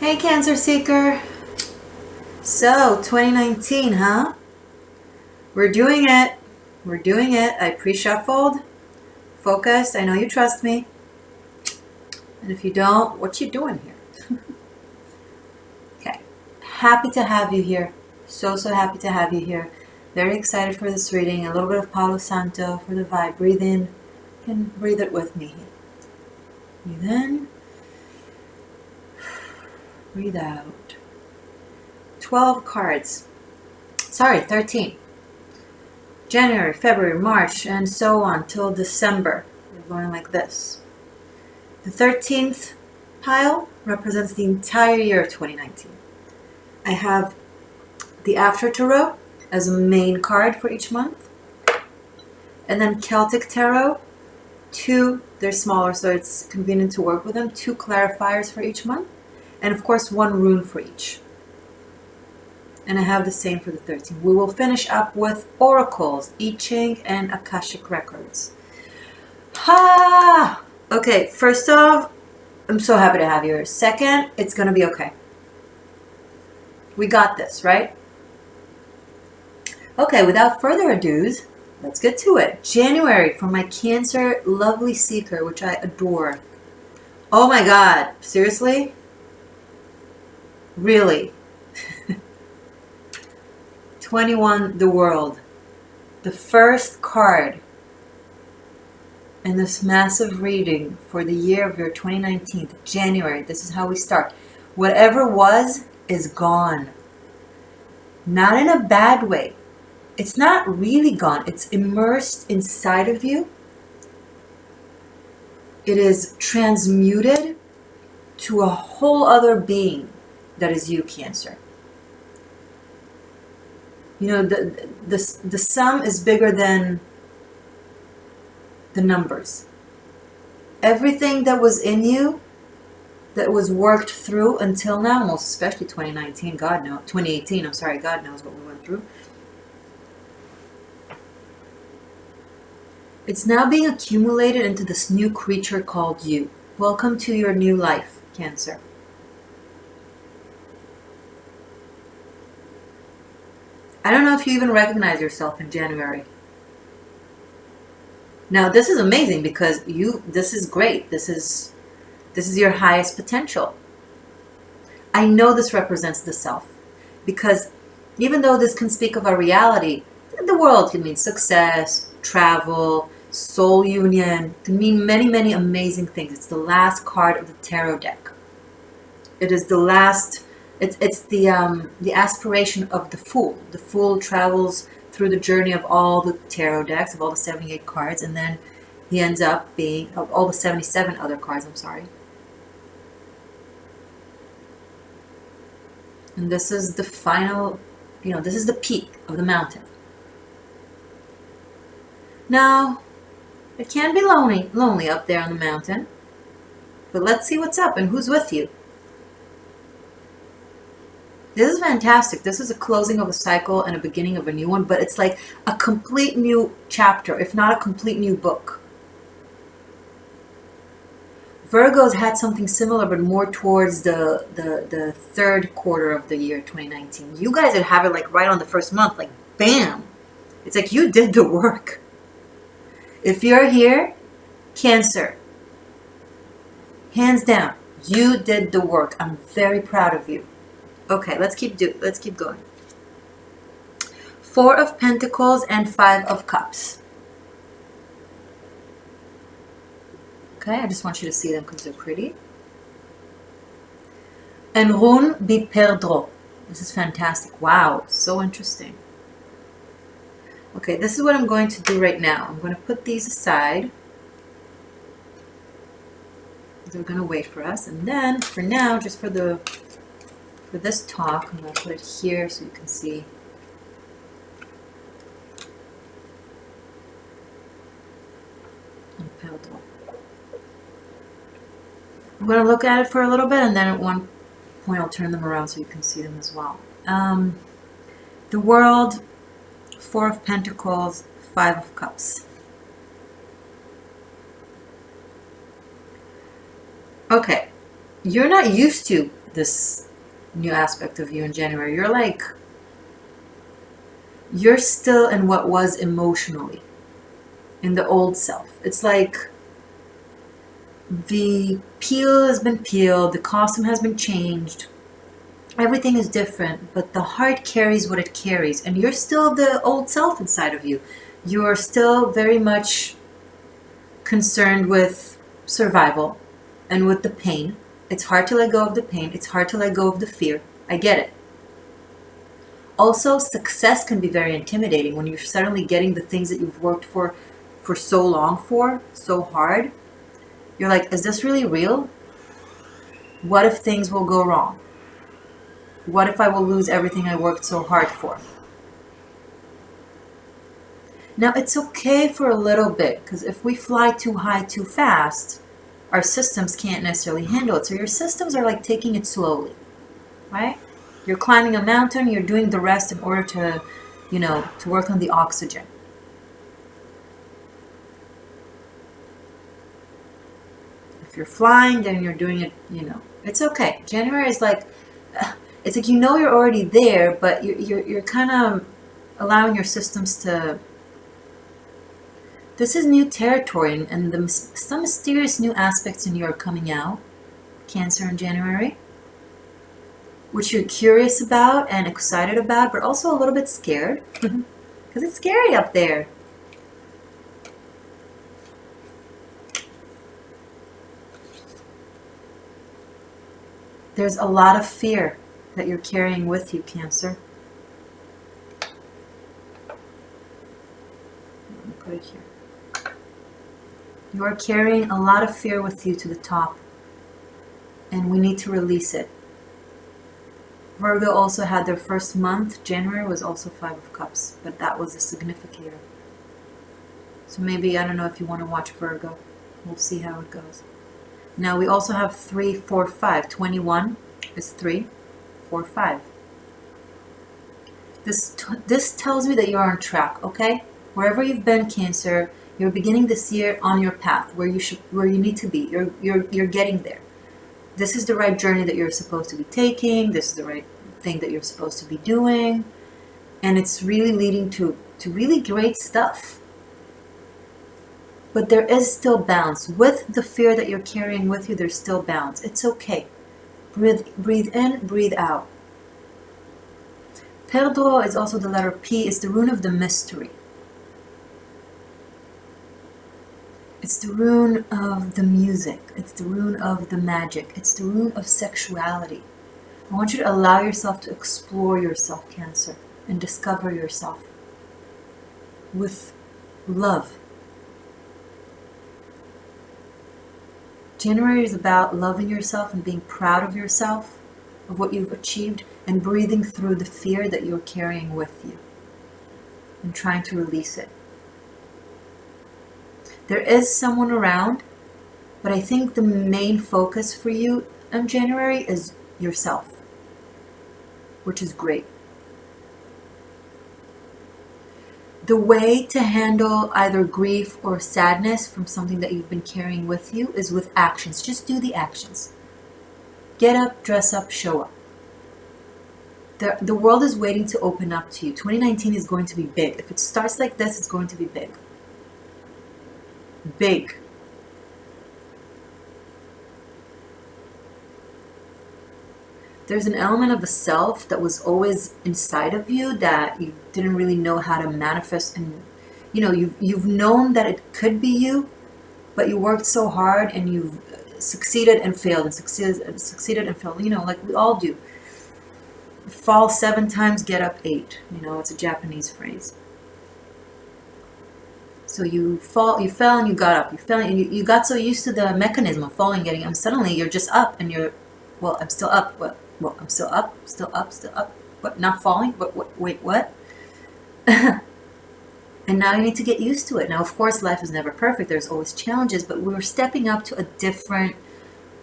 Hey Cancer Seeker. So, 2019, huh? We're doing it. We're doing it. I pre-shuffled, focused. I know you trust me. And if you don't, what you doing here? Okay. Happy to have you here. So happy to have you here. Very excited for this reading. A little bit of Palo Santo for the vibe. Breathe in and breathe it with me. Breathe in. Breathe out. 12 cards. Sorry, 13. January, February, March, and so on till December. We're going like this. The 13th pile represents the entire year of 2019. I have the After Tarot as a main card for each month. And then Celtic Tarot, two, they're smaller so it's convenient to work with them, 2 clarifiers for each month. And of course, 1 rune for each. And I have the same for the 13th. We will finish up with oracles, I-Ching, and Akashic records. Ha! Okay, first off, I'm so happy to have you here. Second, it's going to be okay. We got this, right? Okay, without further ado, let's get to it. January for my Cancer lovely seeker, which I adore. Oh my God, seriously? Really? 21, the World. The first card in this massive reading for the year of your 2019, January. This is how we start. Whatever was is gone. Not in a bad way. It's not really gone. It's immersed inside of you. It is transmuted to a whole other being that is you, Cancer. You know, the sum is bigger than the numbers. Everything that was in you, that was worked through until now, most especially 2019, God knows, 2018, I'm sorry, God knows what we went through. It's now being accumulated into this new creature called you. Welcome to your new life, Cancer. I don't know if you even recognize yourself in January. Now, this is amazing because this is great. This is your highest potential. I know this represents the self because even though this can speak of our reality, the world can mean success, travel, soul union, can mean many, many amazing things. It's the last card of the tarot deck. It is the last. It's the aspiration of the Fool. The Fool travels through the journey of all the tarot decks, of all the 78 cards, and then he ends up being, of all the 77 other cards, I'm sorry. And this is the final, this is the peak of the mountain. Now, it can be lonely up there on the mountain, but let's see what's up and who's with you. This is fantastic. This is a closing of a cycle and a beginning of a new one, but it's like a complete new chapter, if not a complete new book. Virgos had something similar, but more towards the third quarter of the year 2019. You guys would have it like right on the first month, like bam. It's like you did the work. If you're here, Cancer, hands down, you did the work. I'm very proud of you. Okay, let's keep going. 4 of Pentacles and 5 of Cups. Okay, I just want you to see them because they're pretty. And rune bi perdre. This is fantastic. Wow, so interesting. Okay, this is what I'm going to do right now. I'm going to put these aside. They're going to wait for us. And then, for now, just for this talk, I'm going to put it here so you can see. I'm going to look at it for a little bit, and then at one point I'll turn them around so you can see them as well. The World, 4 of Pentacles, 5 of Cups. Okay, you're not used to this new aspect of you in January. You're like, you're still in what was emotionally, in the old self. It's like the peel has been peeled, the costume has been changed, everything is different, but the heart carries what it carries, and you're still the old self inside of you. You're still very much concerned with survival and with the pain. It's hard to let go of the pain. It's hard to let go of the fear. I get it. Also, success can be very intimidating when you're suddenly getting the things that you've worked for so long, so hard. You're like, is this really real? What if things will go wrong? What if I will lose everything I worked so hard for? Now, it's okay for a little bit, because if we fly too high too fast, our systems can't necessarily handle it. So your systems are like taking it slowly, right? You're climbing a mountain, you're doing the rest in order to, to work on the oxygen. If you're flying, then you're doing it, it's okay. January is like, it's like, you're already there, but you're kind of allowing your systems to, this is new territory, and some mysterious new aspects in you are coming out, Cancer in January, which you're curious about and excited about, but also a little bit scared, because it's scary up there. There's a lot of fear that you're carrying with you, Cancer. Let me put it here. You are carrying a lot of fear with you to the top, and we need to release it. Virgo also had their first month. January was also 5 of Cups, but that was a significator. So maybe, I don't know if you want to watch Virgo. We'll see how it goes. Now we also have 3, 4, 5. 21 is 3, 4, 5. This tells me that you're on track, okay? Wherever you've been, Cancer, you're beginning this year on your path where you need to be. You're getting there. This is the right journey that you're supposed to be taking. This is the right thing that you're supposed to be doing. And it's really leading to really great stuff. But there is still balance. With the fear that you're carrying with you, there's still balance. It's okay. Breathe in, breathe out. Perdro is also the letter P. It's the rune of the mystery. It's the rune of the music. It's the rune of the magic. It's the rune of sexuality. I want you to allow yourself to explore yourself, Cancer, and discover yourself with love. January is about loving yourself and being proud of yourself, of what you've achieved, and breathing through the fear that you're carrying with you and trying to release it. There is someone around, but I think the main focus for you in January is yourself, which is great. The way to handle either grief or sadness from something that you've been carrying with you is with actions. Just do the actions. Get up, dress up, show up. The world is waiting to open up to you. 2019 is going to be big. If it starts like this, it's going to be big. Big. There's an element of a self that was always inside of you that you didn't really know how to manifest, and you've known that it could be you, but you worked so hard and you've succeeded and failed and succeeded and failed, like we all do. Fall 7 times, get up 8. It's a Japanese phrase. So you fell and you got up. You fell and you got so used to the mechanism of falling, getting up, and suddenly you're just up and I'm still up. Well, I'm still up, still up, still up. What? Not falling? What? Wait, what? And now you need to get used to it. Now, of course, life is never perfect. There's always challenges, but we're stepping up to a different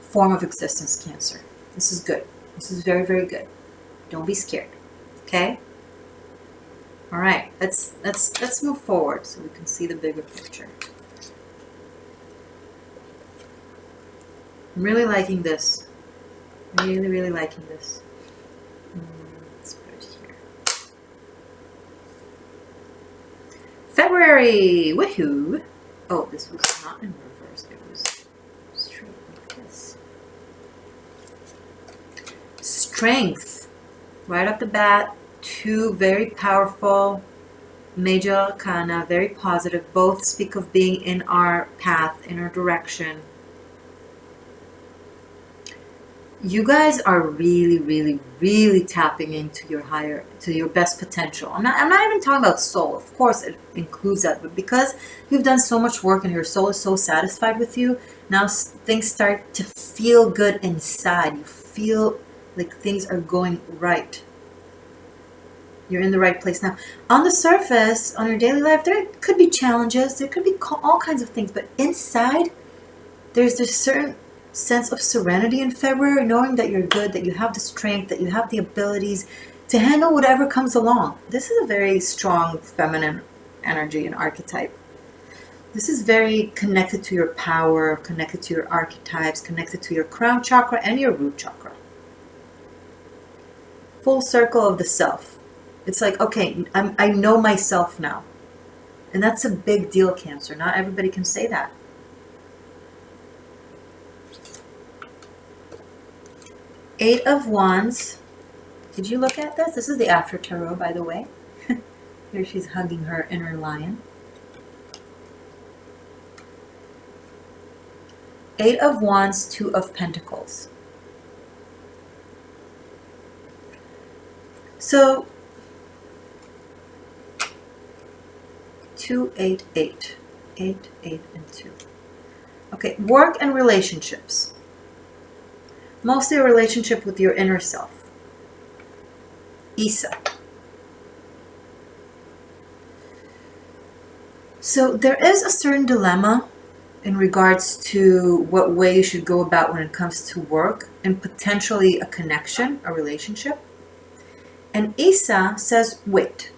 form of existence, Cancer. This is good. This is very, very good. Don't be scared. Okay? All right, let's move forward so we can see the bigger picture. I'm really liking this. Really, really liking this. Let's put it here. February! Woohoo! Oh, this was not in reverse. It was straight like this. Strength. Right off the bat, two very powerful major arcana, very positive. Both speak of being in our path, in our direction. You guys are really, really, really tapping into your higher, to your best potential. I'm not even talking about soul. Of course, it includes that, but because you've done so much work and your soul is so satisfied with you, now things start to feel good inside. You feel like things are going right. You're in the right place now. On the surface, on your daily life, there could be challenges. There could be all kinds of things, but inside, there's this certain sense of serenity in February, knowing that you're good, that you have the strength, that you have the abilities to handle whatever comes along. This is a very strong feminine energy and archetype. This is very connected to your power, connected to your archetypes, connected to your crown chakra and your root chakra. Full circle of the self. It's like, okay, I know myself now. And that's a big deal, Cancer. Not everybody can say that. Eight of Wands. Did you look at this? This is the after tarot, by the way. Here she's hugging her inner lion. Eight of Wands, Two of Pentacles. So, 2, 8, 8. 8, 8, and 2. Okay, work and relationships. Mostly a relationship with your inner self. Isa. So there is a certain dilemma in regards to what way you should go about when it comes to work and potentially a connection, a relationship. And Isa says, wait.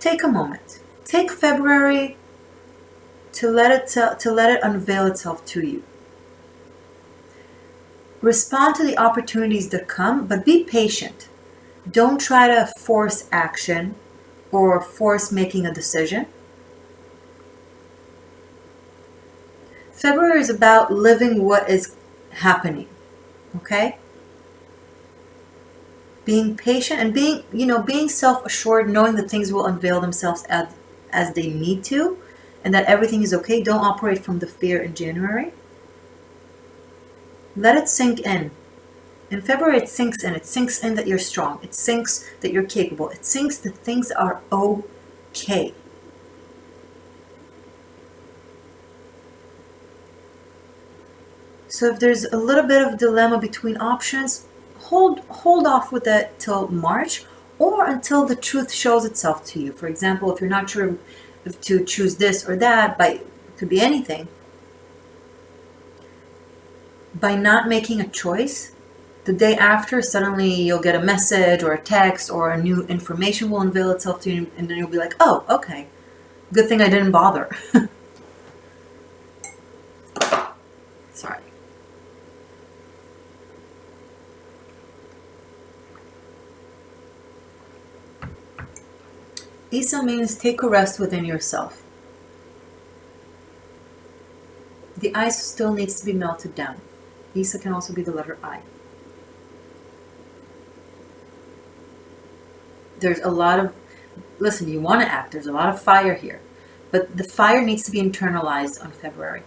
Take a moment. Take February to let it unveil itself to you. Respond to the opportunities that come, but be patient. Don't try to force action or force making a decision. February is about living what is happening, okay? Being patient and being self-assured, knowing that things will unveil themselves as they need to, and that everything is okay. Don't operate from the fear in January. Let it sink in. In February, it sinks in. It sinks in that you're strong. It sinks that you're capable. It sinks that things are okay. So if there's a little bit of dilemma between options, hold off with that till March or until the truth shows itself to you. For example, if you're not sure if to choose this or that, it could be anything. By not making a choice, the day after, suddenly you'll get a message or a text or a new information will unveil itself to you, and then you'll be like, oh, okay. Good thing I didn't bother. Sorry. Isa means take a rest within yourself. The ice still needs to be melted down. Isa can also be the letter I. There's a lot of, listen, you want to act. There's a lot of fire here. But the fire needs to be internalized on February.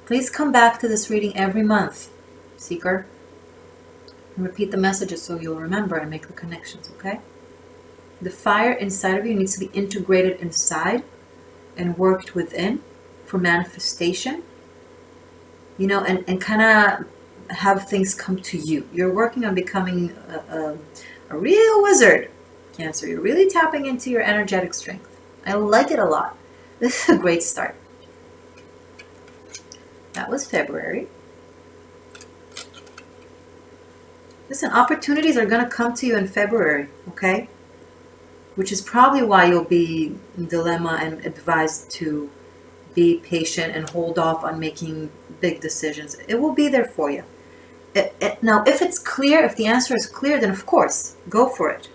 Please come back to this reading every month, Seeker. And repeat the messages so you'll remember and make the connections, okay? The fire inside of you needs to be integrated inside and worked within for manifestation. And kind of have things come to you. You're working on becoming a real wizard, Cancer. You're really tapping into your energetic strength. I like it a lot. This is a great start. That was February. Listen, opportunities are going to come to you in February, okay? Which is probably why you'll be in dilemma and advised to be patient and hold off on making big decisions. It will be there for you. Now, if it's clear, if the answer is clear, then of course, go for it.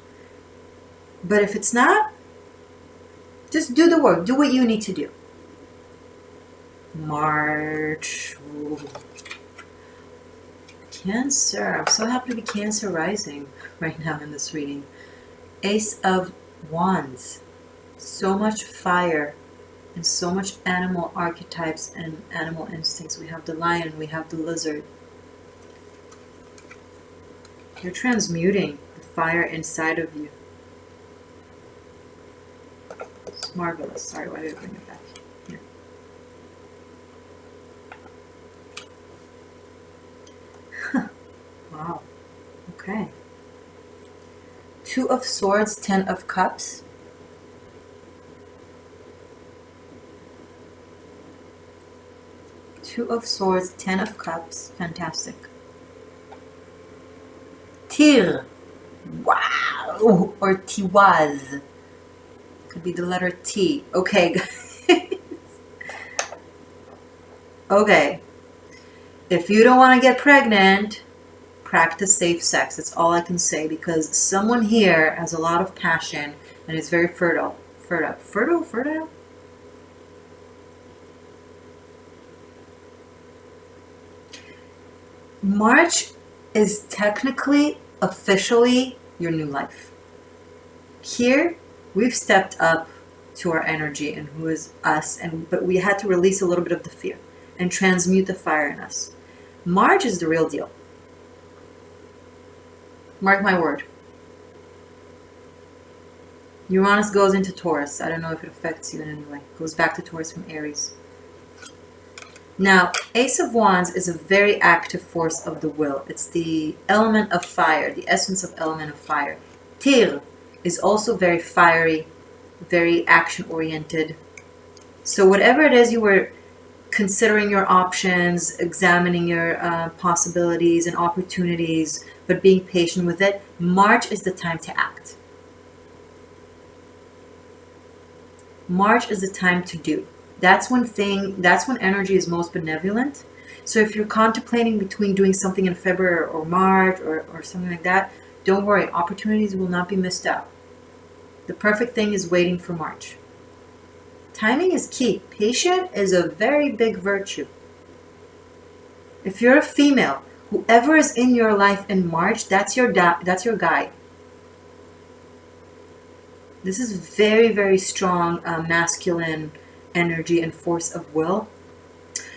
But if it's not, just do the work. Do what you need to do. March. Ooh. Cancer. I'm so happy to be Cancer rising right now in this reading. Ace of Wands. So much fire and so much animal archetypes and animal instincts. We have the lion, we have the lizard. You're transmuting the fire inside of you. It's marvelous. Sorry, why did I bring it back? Here. Wow. Okay. 2 of Swords, 10 of Cups. Two of Swords, 10 of Cups. Fantastic. Tir. Wow. Or Tiwaz. Could be the letter T. Okay, guys. Okay. If you don't want to get pregnant, practice safe sex. That's all I can say, because someone here has a lot of passion and is very fertile. Fertile? March is technically, officially, your new life. Here, we've stepped up to our energy and who is us, but we had to release a little bit of the fear and transmute the fire in us. March is the real deal. Mark my word. Uranus goes into Taurus. I don't know if it affects you in any way. Goes back to Taurus from Aries. Now, Ace of Wands is a very active force of the will. It's the element of fire, the essence of element of fire. Tir is also very fiery, very action-oriented. So whatever it is you were considering your options, examining your possibilities and opportunities, but being patient with it, March is the time to act. March is the time to do. That's when energy is most benevolent. So if you're contemplating between doing something in February or March or something like that, don't worry, opportunities will not be missed out. The perfect thing is waiting for March. Timing is key. Patient is a very big virtue. If you're a female, whoever is in your life in March, that's your guide. This is very, very strong masculine energy and force of will,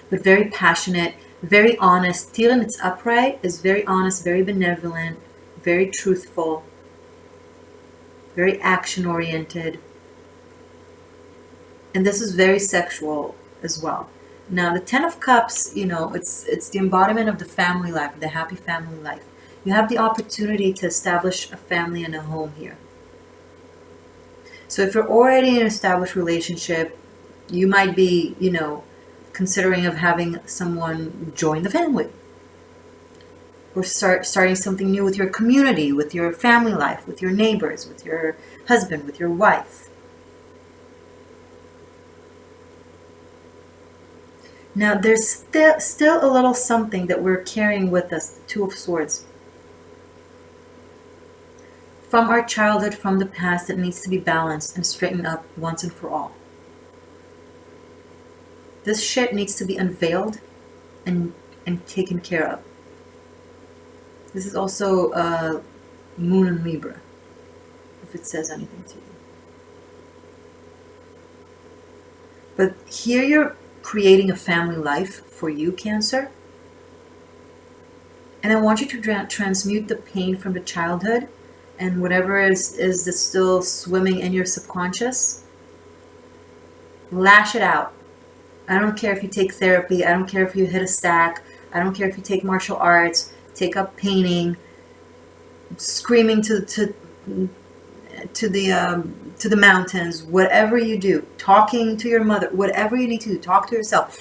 but very passionate, very honest. Tir in its upright is very honest, very benevolent, very truthful, very action-oriented. And this is very sexual as well. Now, the 10 of Cups, it's the embodiment of the family life, the happy family life. You have the opportunity to establish a family and a home here. So if you're already in an established relationship, you might be, considering of having someone join the family. Or starting something new with your community, with your family life, with your neighbors, with your husband, with your wife. Now, there's still a little something that we're carrying with us, the 2 of Swords. From our childhood, from the past, that needs to be balanced and straightened up once and for all. This shit needs to be unveiled and taken care of. This is also Moon in Libra, if it says anything to you. But here you're creating a family life for you, Cancer. And I want you to transmute the pain from the childhood and whatever is that's still swimming in your subconscious. Lash it out. I don't care if you take therapy. I don't care if you hit a sack. I don't care if you take martial arts, take up painting, screaming to the mountains. Whatever you do, talking to your mother, whatever you need to do, talk to yourself,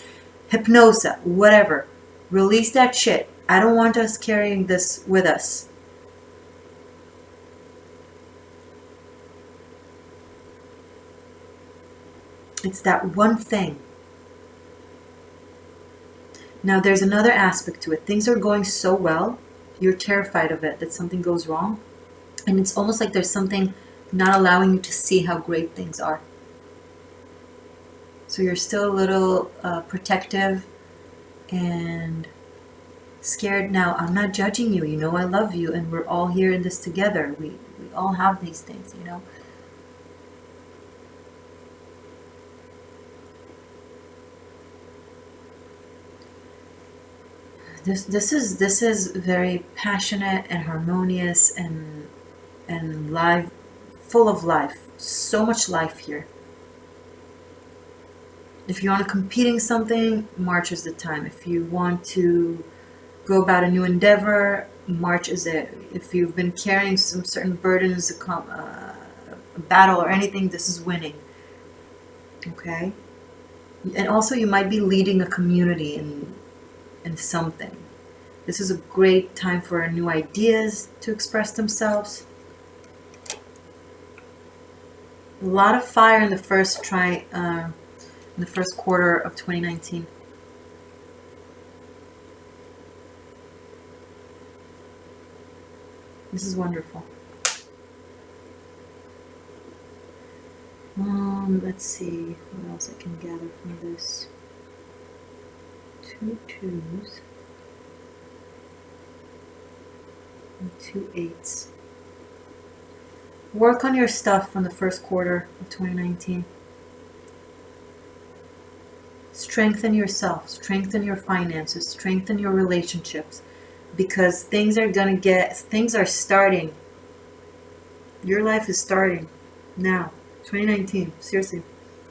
hypnosis, whatever. Release that shit. I don't want us carrying this with us. It's that one thing Now there's another aspect to it. Things are going so well, you're terrified of it, that something goes wrong. And it's almost like there's something not allowing you to see how great things are. So you're still a little protective and scared. Now, I'm not judging you. You know I love you, and we're all here in this together. We all have these things, you know. This is very passionate and harmonious and live, full of life. So much life here. If you want to compete in something, March is the time. If you want to go about a new endeavor, March is it. If you've been carrying some certain burdens, a battle or anything, this is winning. Okay? And also you might be leading a community in something. This is a great time for new ideas to express themselves. A lot of fire in the first quarter of 2019. This is wonderful. Let's see what else I can gather from this. 2 2s and 2 8s. Work on your stuff from the first quarter of 2019. Strengthen yourself, strengthen your finances, strengthen your relationships, because things are starting. Your life is starting now. 2019, seriously.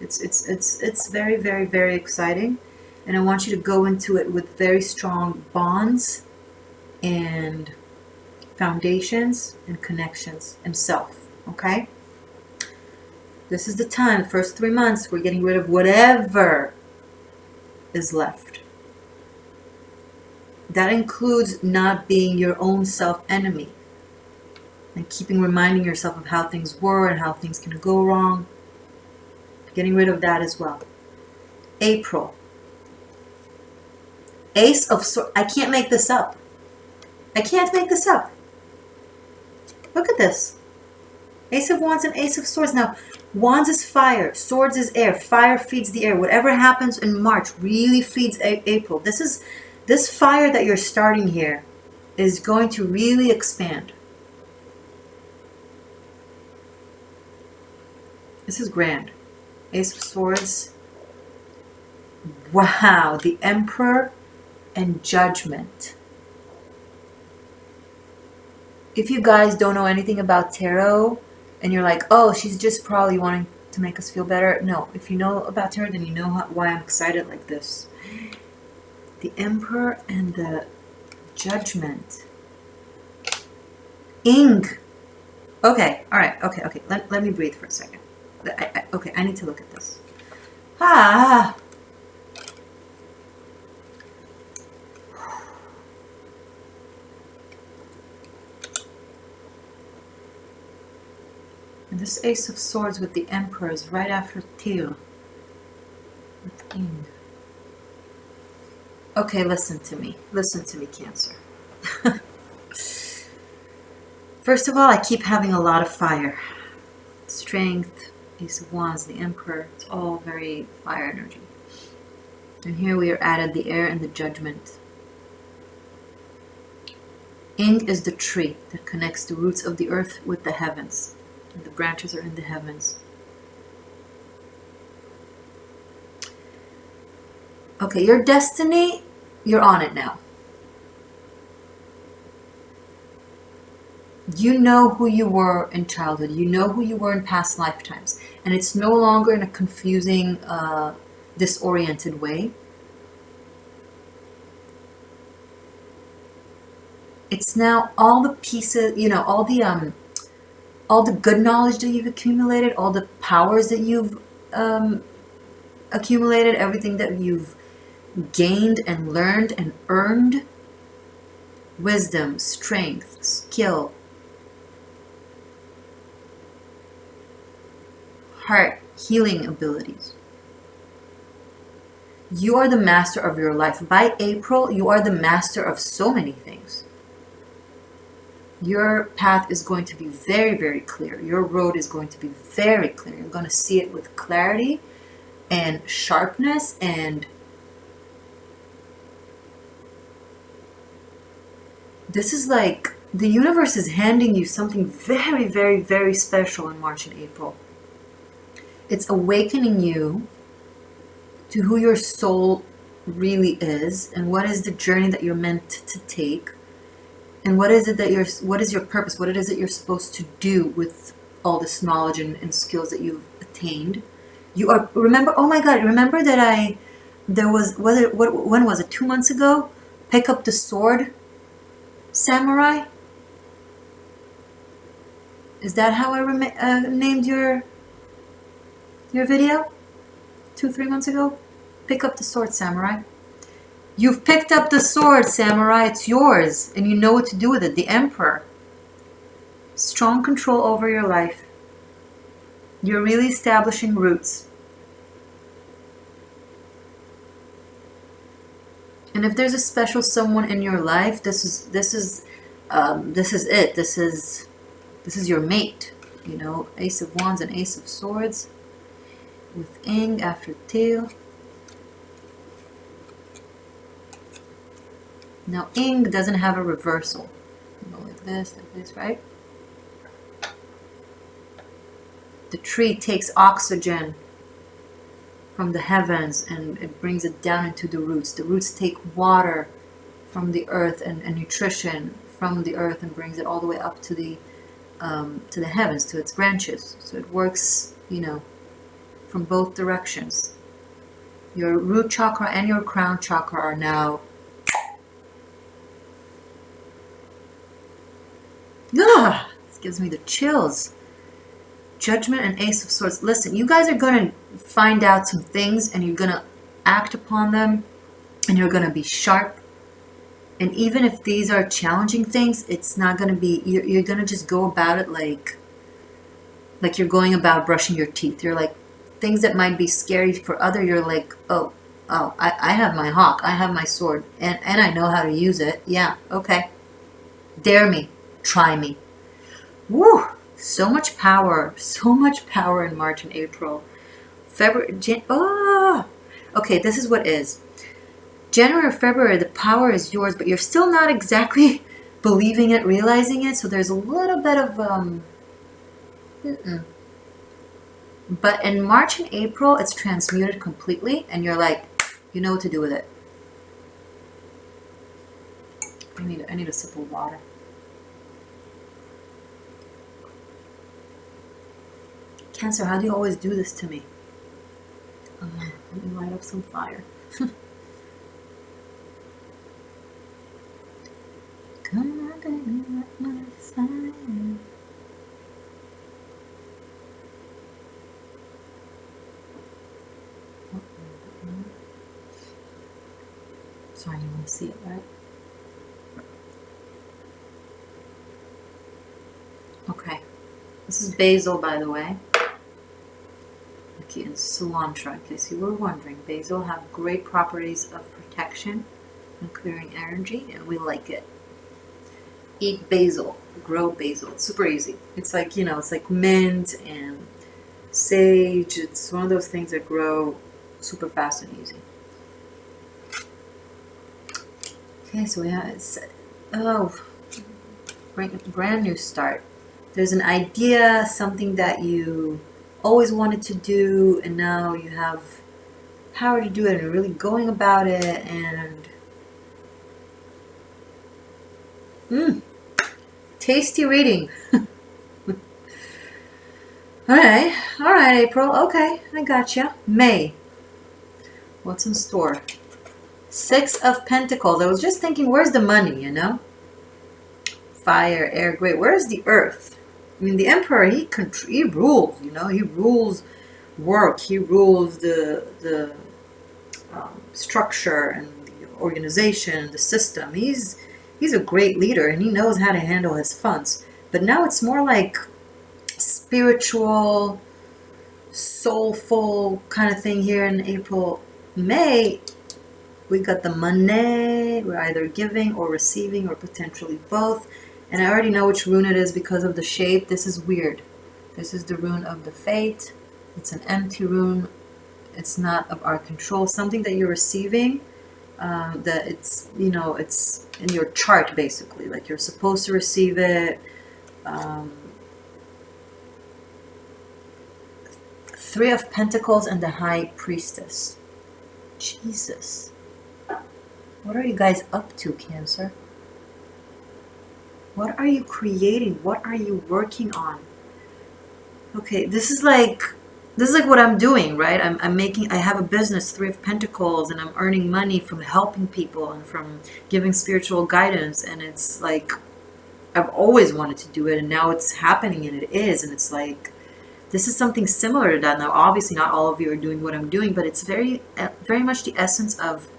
It's very, very, very exciting. And I want you to go into it with very strong bonds and foundations and connections and self. Okay? This is the time, the first 3 months, we're getting rid of whatever is left. That includes not being your own self-enemy and reminding yourself of how things were and how things can go wrong. Getting rid of that as well. April. Ace of Swords. I can't make this up. I can't make this up. Look at this. Ace of Wands and Ace of Swords. Now, Wands is fire. Swords is air. Fire feeds the air. Whatever happens in March really feeds April. This fire that you're starting here is going to really expand. This is grand. Ace of Swords. Wow. The Emperor and Judgment. If you guys don't know anything about tarot and you're like, oh, she's just probably wanting to make us feel better. No, if you know about tarot, then you know why I'm excited like this. The Emperor and the Judgment. Ing. Okay, all right, okay. Let me breathe for a second. Okay, I need to look at this. And this Ace of Swords with the Emperor is right after Teal. With Ing. Okay, listen to me. Listen to me, Cancer. First of all, I keep having a lot of fire. Strength, Ace of Wands, the Emperor. It's all very fire energy. And here we are added the air and the Judgment. Ing is the tree that connects the roots of the earth with the heavens. And the branches are in the heavens. Okay, your destiny, you're on it now. You know who you were in childhood. You know who you were in past lifetimes. And it's no longer in a confusing, disoriented way. It's now all the pieces, you know, all the good knowledge that you've accumulated, all the powers that you've accumulated, everything that you've gained and learned and earned, wisdom, strength, skill, heart, healing abilities. You are the master of your life. By April, you are the master of so many things. Your path is going to be very, very clear. Your road is going to be very clear. You're going to see it with clarity and sharpness, and this is like the universe is handing you something very, very, very special in March and April. It's awakening you to who your soul really is, and what is the journey that you're meant to take, and what is your purpose, what it is that you're supposed to do with all this knowledge and skills that you've attained. You are, remember, oh my God, remember that when was it, 2 months ago? Pick up the sword, samurai? Is that how I named your video? 2-3 months ago? Pick up the sword, samurai. You've picked up the sword, samurai. It's yours, and you know what to do with it. The emperor. Strong control over your life. You're really establishing roots. And if there's a special someone in your life, this is it. This is your mate. You know, Ace of Wands and Ace of Swords. With Ing after tail. Now Ing doesn't have a reversal. You go like this, right? The tree takes oxygen from the heavens and it brings it down into the roots. The roots take water from the earth and nutrition from the earth and brings it all the way up to the heavens, to its branches. So it works, you know, from both directions. Your root chakra and your crown chakra are now this gives me the chills. Judgment and Ace of Swords. Listen, you guys are going to find out some things and you're going to act upon them and you're going to be sharp. And even if these are challenging things, it's not going to be, you're going to just go about it like you're going about brushing your teeth. You're like, things that might be scary for other, you're like, oh, I have my hawk, I have my sword, and I know how to use it. Yeah, okay. Dare me. Try me. Woo! So much power in March and April. February, okay, this is what is. January or February, the power is yours, but you're still not exactly believing it, realizing it, so there's a little bit of, But in March and April, it's transmuted completely, and you're like, you know what to do with it. I need a sip of water. Cancer, how do you always do this to me? Let me light up some fire. Come on, baby, light my fire. Sorry, you want to see it, right? Okay. This is basil, by the way. Okay, and cilantro, in case you were wondering. Basil have great properties of protection and clearing energy, and we like it. Eat basil. Grow basil. It's super easy. It's like, you know, it's like mint and sage. It's one of those things that grow super fast and easy. Okay, so yeah, it's, brand new start. There's an idea, something that you always wanted to do, and now you have power to do it, and you're really going about it, and tasty reading. Alright, April, okay, I gotcha. May, what's in store? 6 of Pentacles. I was just thinking, where's the money, you know? Fire, air, great. Where's the earth? I mean, the Emperor, he rules, you know? He rules work. He rules the structure and the organization, the system. He's a great leader, and he knows how to handle his funds. But now it's more like spiritual, soulful kind of thing here in April. May, we got the money. We're either giving or receiving or potentially both. And I already know which rune it is because of the shape. This is weird. This is the rune of the fate. It's an empty rune. It's not of our control. Something that you're receiving, that it's, you know, it's in your chart basically. Like you're supposed to receive it. Three of Pentacles and the High Priestess. Jesus. What are you guys up to, Cancer? What are you creating? What are you working on? Okay, this is like what I'm doing, right? I have a business, Three of Pentacles, and I'm earning money from helping people and from giving spiritual guidance. And it's like, I've always wanted to do it, and now it's happening, and it is. And it's like, this is something similar to that. Now, obviously, not all of you are doing what I'm doing, but it's very, very much the essence of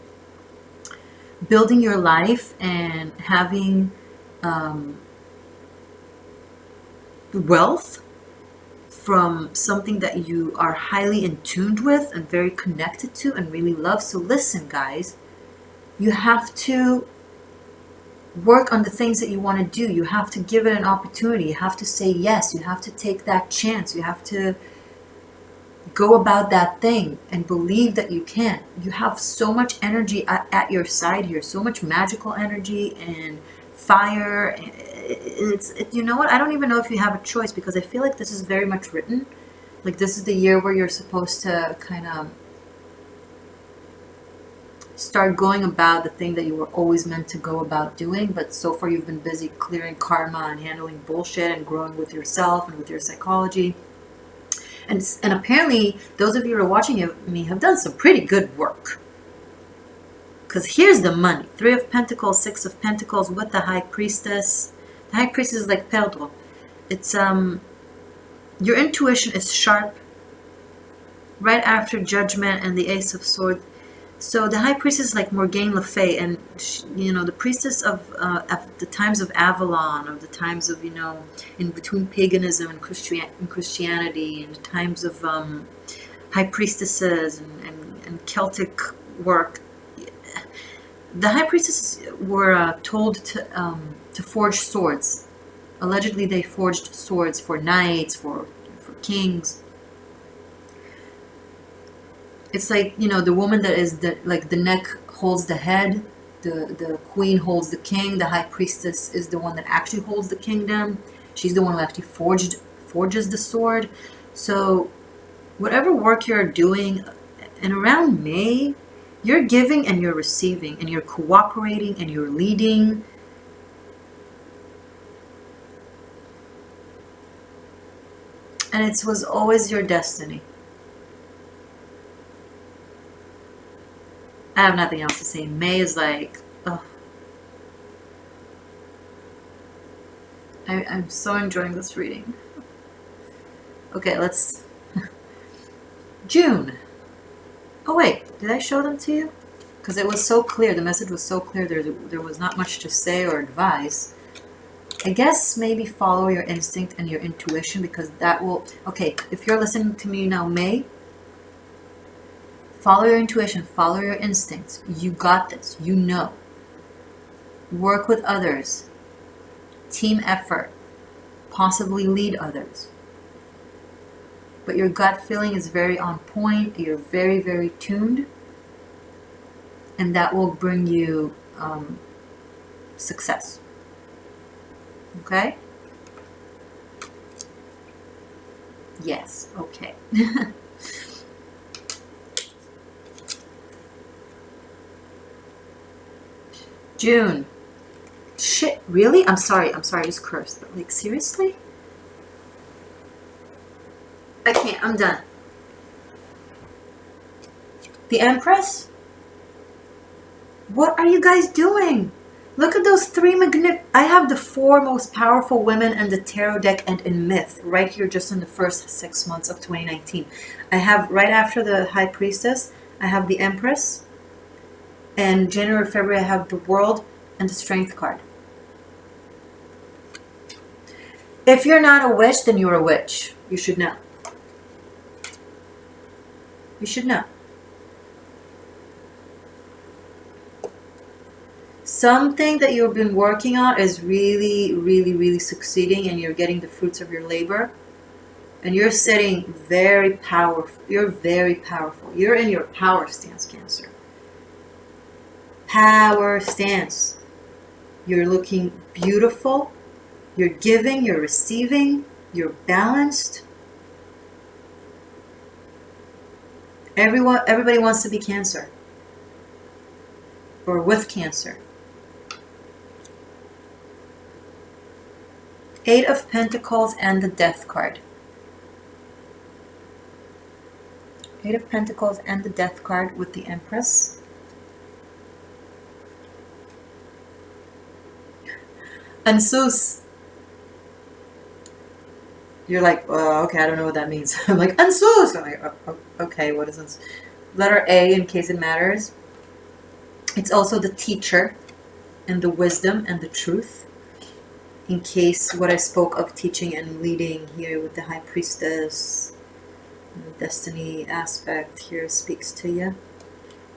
building your life and having wealth from something that you are highly in tuned with and very connected to and really love. So listen, guys, you have to work on the things that you want to do. You have to give it an opportunity. You have to say yes. You have to take that chance. You have to go about that thing and believe that you can. You have so much energy at your side here, so much magical energy and fire. You know what? I don't even know if you have a choice, because I feel like this is very much written. Like this is the year where you're supposed to kind of start going about the thing that you were always meant to go about doing, but so far you've been busy clearing karma and handling bullshit and growing with yourself and with your psychology. And apparently those of you who are watching me have done some pretty good work. Because here's the money. Three of Pentacles, Six of Pentacles with the High Priestess. The High Priestess is like Pedro. It's your intuition is sharp. Right after Judgment and the Ace of Swords. So the High Priestess is like Morgane Le Fay, and she, you know, the priestess of the times of Avalon, of the times of, you know, in between paganism and Christianity, and the times of high priestesses and Celtic work. The High Priestesses were told to forge swords. Allegedly, they forged swords for knights, for kings. It's like, you know, the woman that is like the neck holds the head, the queen holds the king, the High Priestess is the one that actually holds the kingdom. She's the one who actually forges the sword. So whatever work you're doing, and around May, you're giving and you're receiving and you're cooperating and you're leading. And it was always your destiny. I have nothing else to say. May is like, oh. I'm so enjoying this reading. Okay, let's... June. Oh wait, did I show them to you? Because it was so clear, the message was so clear, there was not much to say or advise. I guess maybe follow your instinct and your intuition, because that will... Okay, if you're listening to me now, May, follow your intuition, follow your instincts. You got this, you know. Work with others. Team effort. Possibly lead others. But your gut feeling is very on point. You're very, very tuned. And that will bring you success. Okay? Yes, okay. June. Shit, really? I'm sorry, I just cursed. But like, seriously? I can't, I'm done. The Empress? What are you guys doing? Look at those three I have the 4 most powerful women in the tarot deck and in myth right here just in the first 6 months of 2019. I have, right after the High Priestess, I have the Empress. And January, February, I have the World and the Strength card. If you're not a witch, then you're a witch. You should know. You should know. something that you've been working on is really, really, really succeeding, and you're getting the fruits of your labor. And you're sitting very powerful. You're very powerful. You're in your power stance, Cancer. Power stance. You're looking beautiful. You're giving. You're receiving. You're balanced. Everybody wants to be Cancer. Or with Cancer. 8 of Pentacles and the Death card. 8 of Pentacles and the Death card with the Empress. Ansus. You're like, okay, I don't know what that means. I'm like, Ansus. I'm like, okay, what is this? Letter A, in case it matters. It's also the teacher and the wisdom and the truth. In case what I spoke of teaching and leading here with the High Priestess, the Destiny aspect here speaks to you.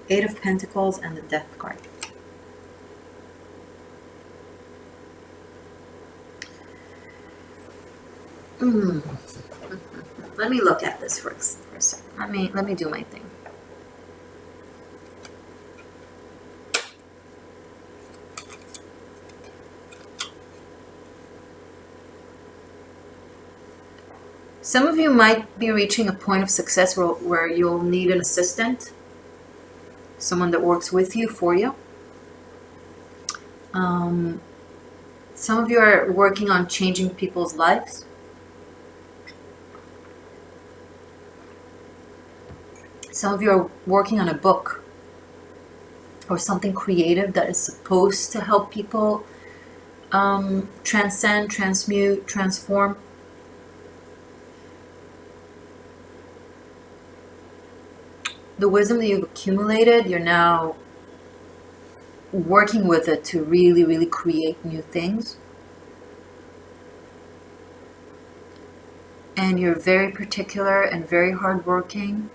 8 of Pentacles and the Death card. Let me look at this for a second. Let me do my thing. Some of you might be reaching a point of success where you'll need an assistant, someone that works with you, for you. Some of you are working on changing people's lives. Some of you are working on a book or something creative that is supposed to help people transcend, transmute, transform. The wisdom that you've accumulated, you're now working with it to really, really create new things. And you're very particular and very hardworking.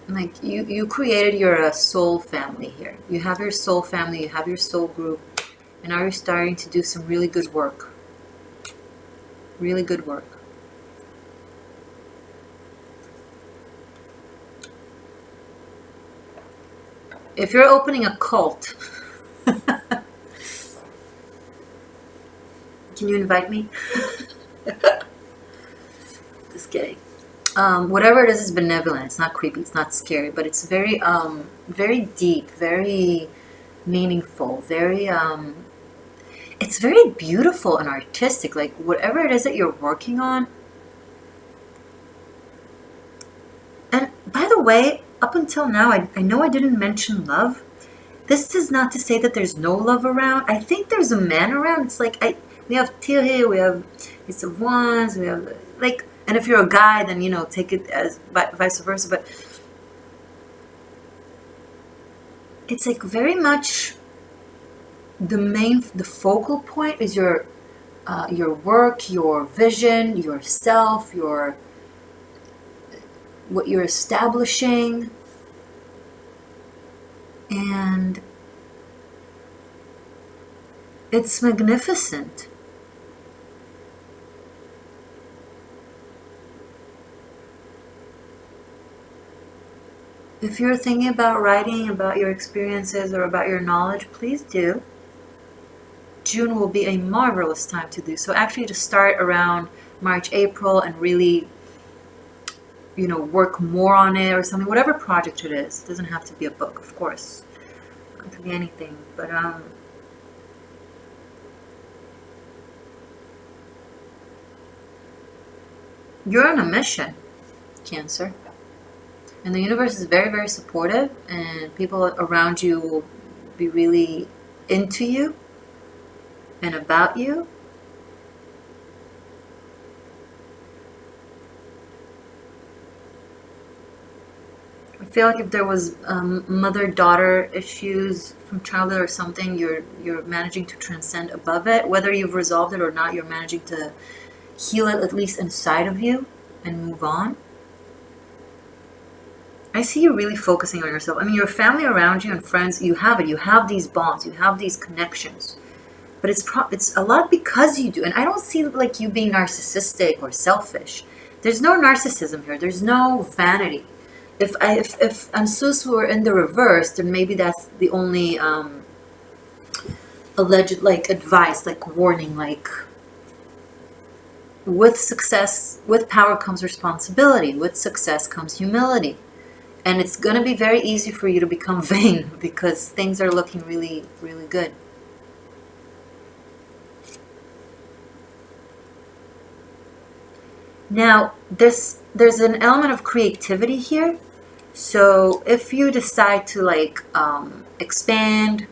Like you created your soul family here. You have your soul family, you have your soul group, and now you're starting to do some really good work. Really good work. If you're opening a cult, can you invite me? Just kidding. Whatever it is benevolent. It's not creepy. It's not scary, but it's very, very deep, very meaningful, very. It's very beautiful and artistic. Like whatever it is that you're working on. And by the way, up until now, I know I didn't mention love. This is not to say that there's no love around. I think there's a man around. It's like we have Tirhe, we have Ace of Wands, we have like. And if you're a guy, then, you know, take it as vice versa. But it's like very much the focal point is your work, your vision, yourself, what you're establishing. And it's magnificent. If you're thinking about writing about your experiences or about your knowledge, please do. June will be a marvelous time to do so. Actually, to start around March, April, and really, you know, work more on it or something. Whatever project it is. It doesn't have to be a book, of course. It could be anything. But you're on a mission, Cancer. And the universe is very, very supportive, and people around you will be really into you and about you. I feel like if there was mother-daughter issues from childhood or something, you're managing to transcend above it. Whether you've resolved it or not, you're managing to heal it, at least inside of you, and move on. I see you really focusing on yourself. I mean, your family around you and friends, you have it. You have these bonds. You have these connections. But it's a lot because you do. And I don't see like you being narcissistic or selfish. There's no narcissism here. There's no vanity. If Ansus were in the reverse, then maybe that's the only alleged like advice, like warning, like with success, with power comes responsibility. With success comes humility. And it's going to be very easy for you to become vain because things are looking really, really good. Now, there's an element of creativity here. So if you decide to like expand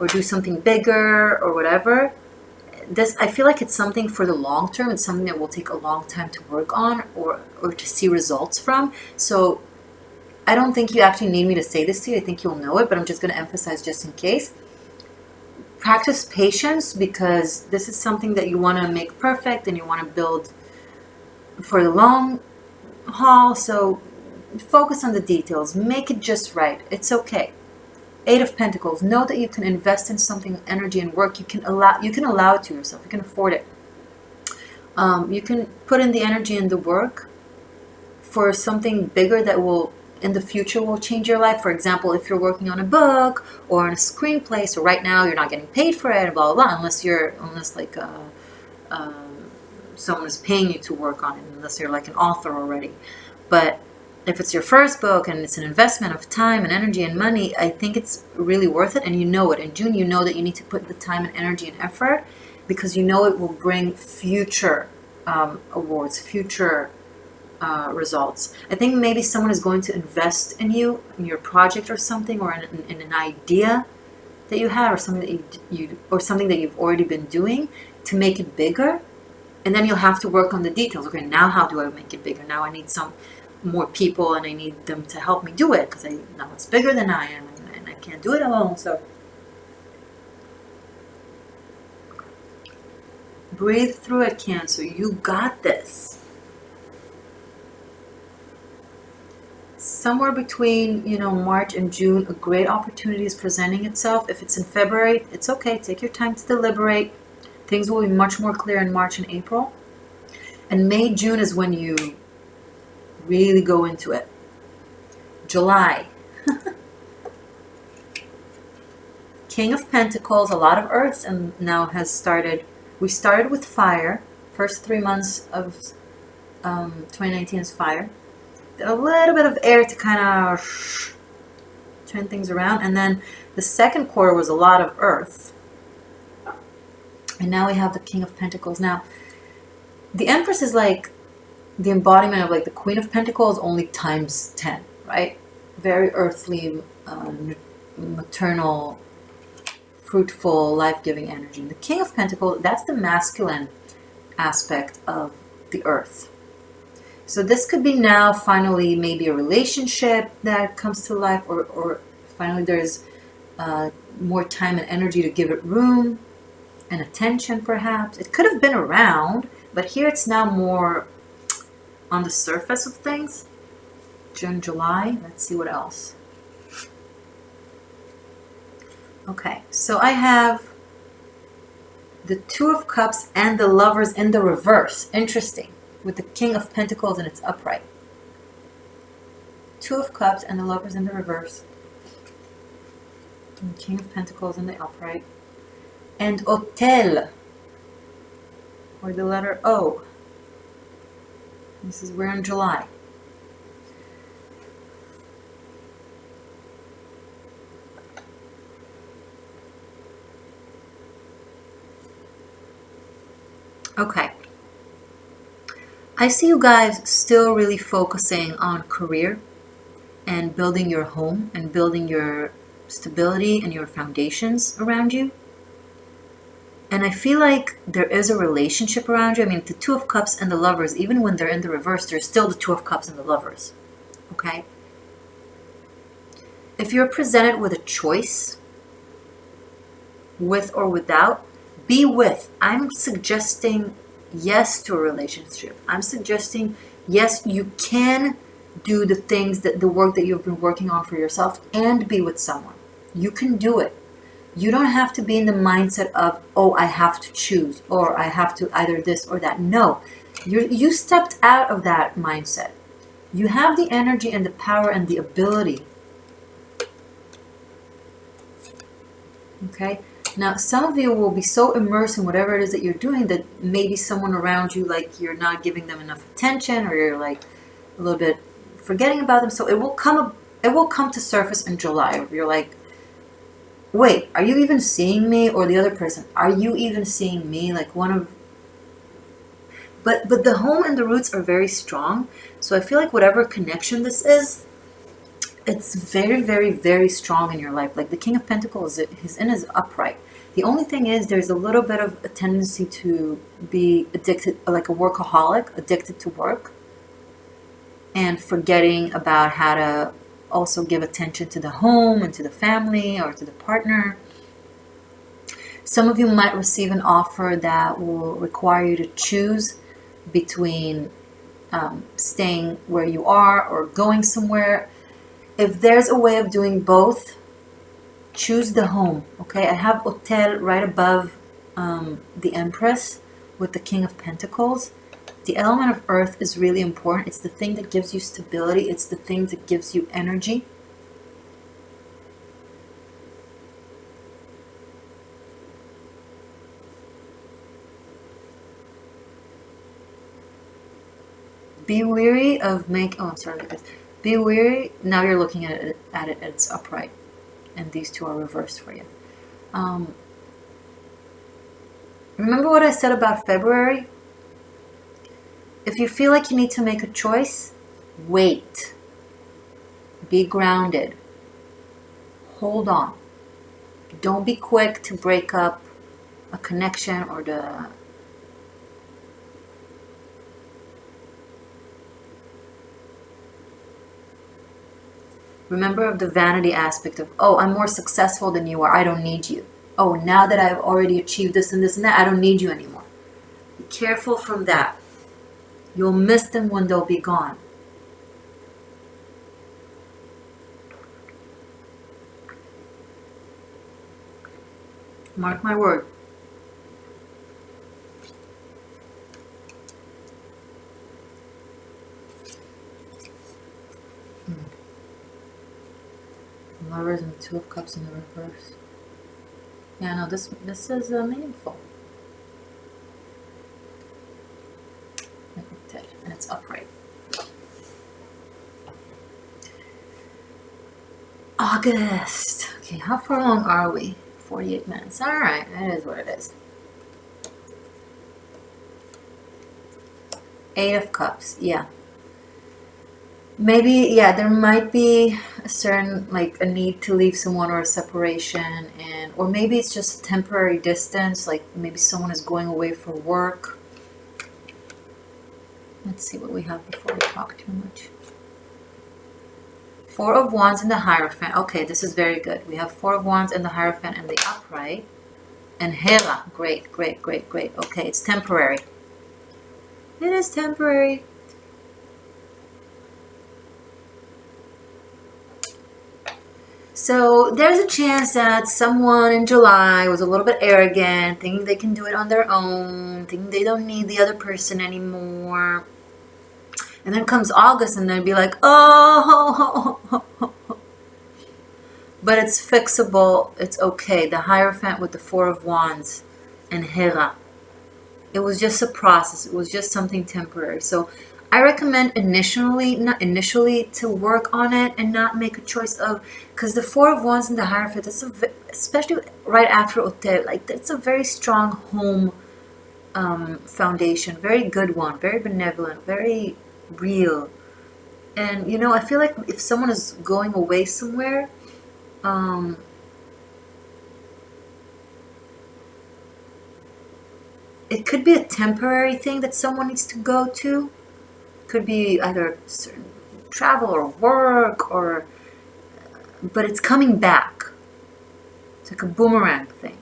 or do something bigger or whatever, this, I feel like it's something for the long term. It's something that will take a long time to work on or to see results from. So I don't think you actually need me to say this to you. I think you'll know it, but I'm just going to emphasize just in case. Practice patience because this is something that you want to make perfect and you want to build for the long haul. So focus on the details. Make it just right. It's okay. Eight of Pentacles. Know that you can invest in something, energy and work. You can allow it to yourself. You can afford it. You can put in the energy and the work for something bigger that will, in the future, will change your life. For example, if you're working on a book or on a screenplay, so right now you're not getting paid for it, blah, blah, blah, unless like someone is paying you to work on it, unless you're like an author already. But if it's your first book and it's an investment of time and energy and money, I think it's really worth it. And you know it. In June, you know that you need to put the time and energy and effort because you know it will bring future awards, future results. I think maybe someone is going to invest in you, in your project or something, or in an idea that you had, or something that you've already been doing to make it bigger. And then you'll have to work on the details. Okay, now how do I make it bigger? Now I need some more people and I need them to help me do it because now it's bigger than I am and I can't do it alone. So breathe through it, Cancer. You got this. Somewhere between, March and June, a great opportunity is presenting itself. If it's in February, it's okay. Take your time to deliberate. Things will be much more clear in March and April. And May, June is when you really go into it. July. King of Pentacles, a lot of earths, and now has started. We started with fire. First 3 months of 2019 is fire. A little bit of air to kind of turn things around. And then the second quarter was a lot of earth. And now we have the King of Pentacles. Now, the Empress is like the embodiment of like the Queen of Pentacles, only times 10, right? Very earthly, maternal, fruitful, life-giving energy. And the King of Pentacles, that's the masculine aspect of the earth. So this could be now finally maybe a relationship that comes to life, or finally there's more time and energy to give it room and attention perhaps. It could have been around, but here it's now more on the surface of things. June, July. Let's see what else. Okay, so I have the Two of Cups and the Lovers in the reverse. Interesting. With the King of Pentacles and it's upright. Two of Cups and the Lovers in the reverse. And King of Pentacles in the upright. And Hotel, or the letter O. This is we're in July. Okay. I see you guys still really focusing on career and building your home and building your stability and your foundations around you. And I feel like there is a relationship around you. I mean, the Two of Cups and the Lovers, even when they're in the reverse, there's still the Two of Cups and the Lovers. Okay? If you're presented with a choice, with or without, be with. I'm suggesting yes to a relationship. I'm suggesting yes, you can do the things that the work that you've been working on for yourself and be with someone. You can do it. You don't have to be in the mindset of, oh, I have to choose, or I have to either this or that. No, you stepped out of that mindset. You have the energy and the power and the ability. Okay? Now, some of you will be so immersed in whatever it is that you're doing that maybe someone around you, like, you're not giving them enough attention, or you're like a little bit forgetting about them. So it will come to surface in July. You're like, wait, are you even seeing me? Or the other person, are you even seeing me? Like but the home and the roots are very strong. So I feel like whatever connection this is, it's very, very, very strong in your life. Like the King of Pentacles, he's in his upright. The only thing is there's a little bit of a tendency to be addicted, like a workaholic, addicted to work, and forgetting about how to also give attention to the home and to the family or to the partner. Some of you might receive an offer that will require you to choose between staying where you are or going somewhere. If there's a way of doing both, choose the home. Okay, I have Hotel right above the Empress with the King of Pentacles. The element of earth is really important. It's the thing that gives you stability. It's the thing that gives you energy. Be weary of be weary. Now you're looking at it it's upright, and these two are reversed for you. Remember what I said about February? If you feel like you need to make a choice, wait. Be grounded. Hold on. Don't be quick to break up a connection or the... Remember of the vanity aspect of, oh, I'm more successful than you are. I don't need you. Oh, now that I've already achieved this and this and that, I don't need you anymore. Be careful from that. You'll miss them when they'll be gone. Mark my word. Lovers and the Two of Cups in the reverse. Yeah, no, this is meaningful. And it's upright. August. Okay, how far along are we? 48 minutes. All right, that is what it is. 8 of Cups. Yeah. Maybe, yeah, there might be a certain, like, a need to leave someone or a separation, or maybe it's just temporary distance, like maybe someone is going away for work. Let's see what we have before we talk too much. 4 of Wands and the Hierophant. Okay, this is very good. We have 4 of Wands and the Hierophant and the upright. And Hera. Great, great, great, great. Okay, it's temporary. It is temporary. So there's a chance that someone in July was a little bit arrogant, thinking they can do it on their own, thinking they don't need the other person anymore. And then comes August and they'll be like, oh. But it's fixable. It's okay. The Hierophant with the 4 of Wands and Hera. It was just a process. It was just something temporary. So I recommend not initially to work on it and not make a choice of, because the 4 of Wands and the Hierophant, especially right after Hotel, like it's a very strong home foundation, very good one, very benevolent, very real. And you know, I feel like if someone is going away somewhere, it could be a temporary thing that someone needs to go to. Could be either certain travel or work, but it's coming back. It's like a boomerang thing.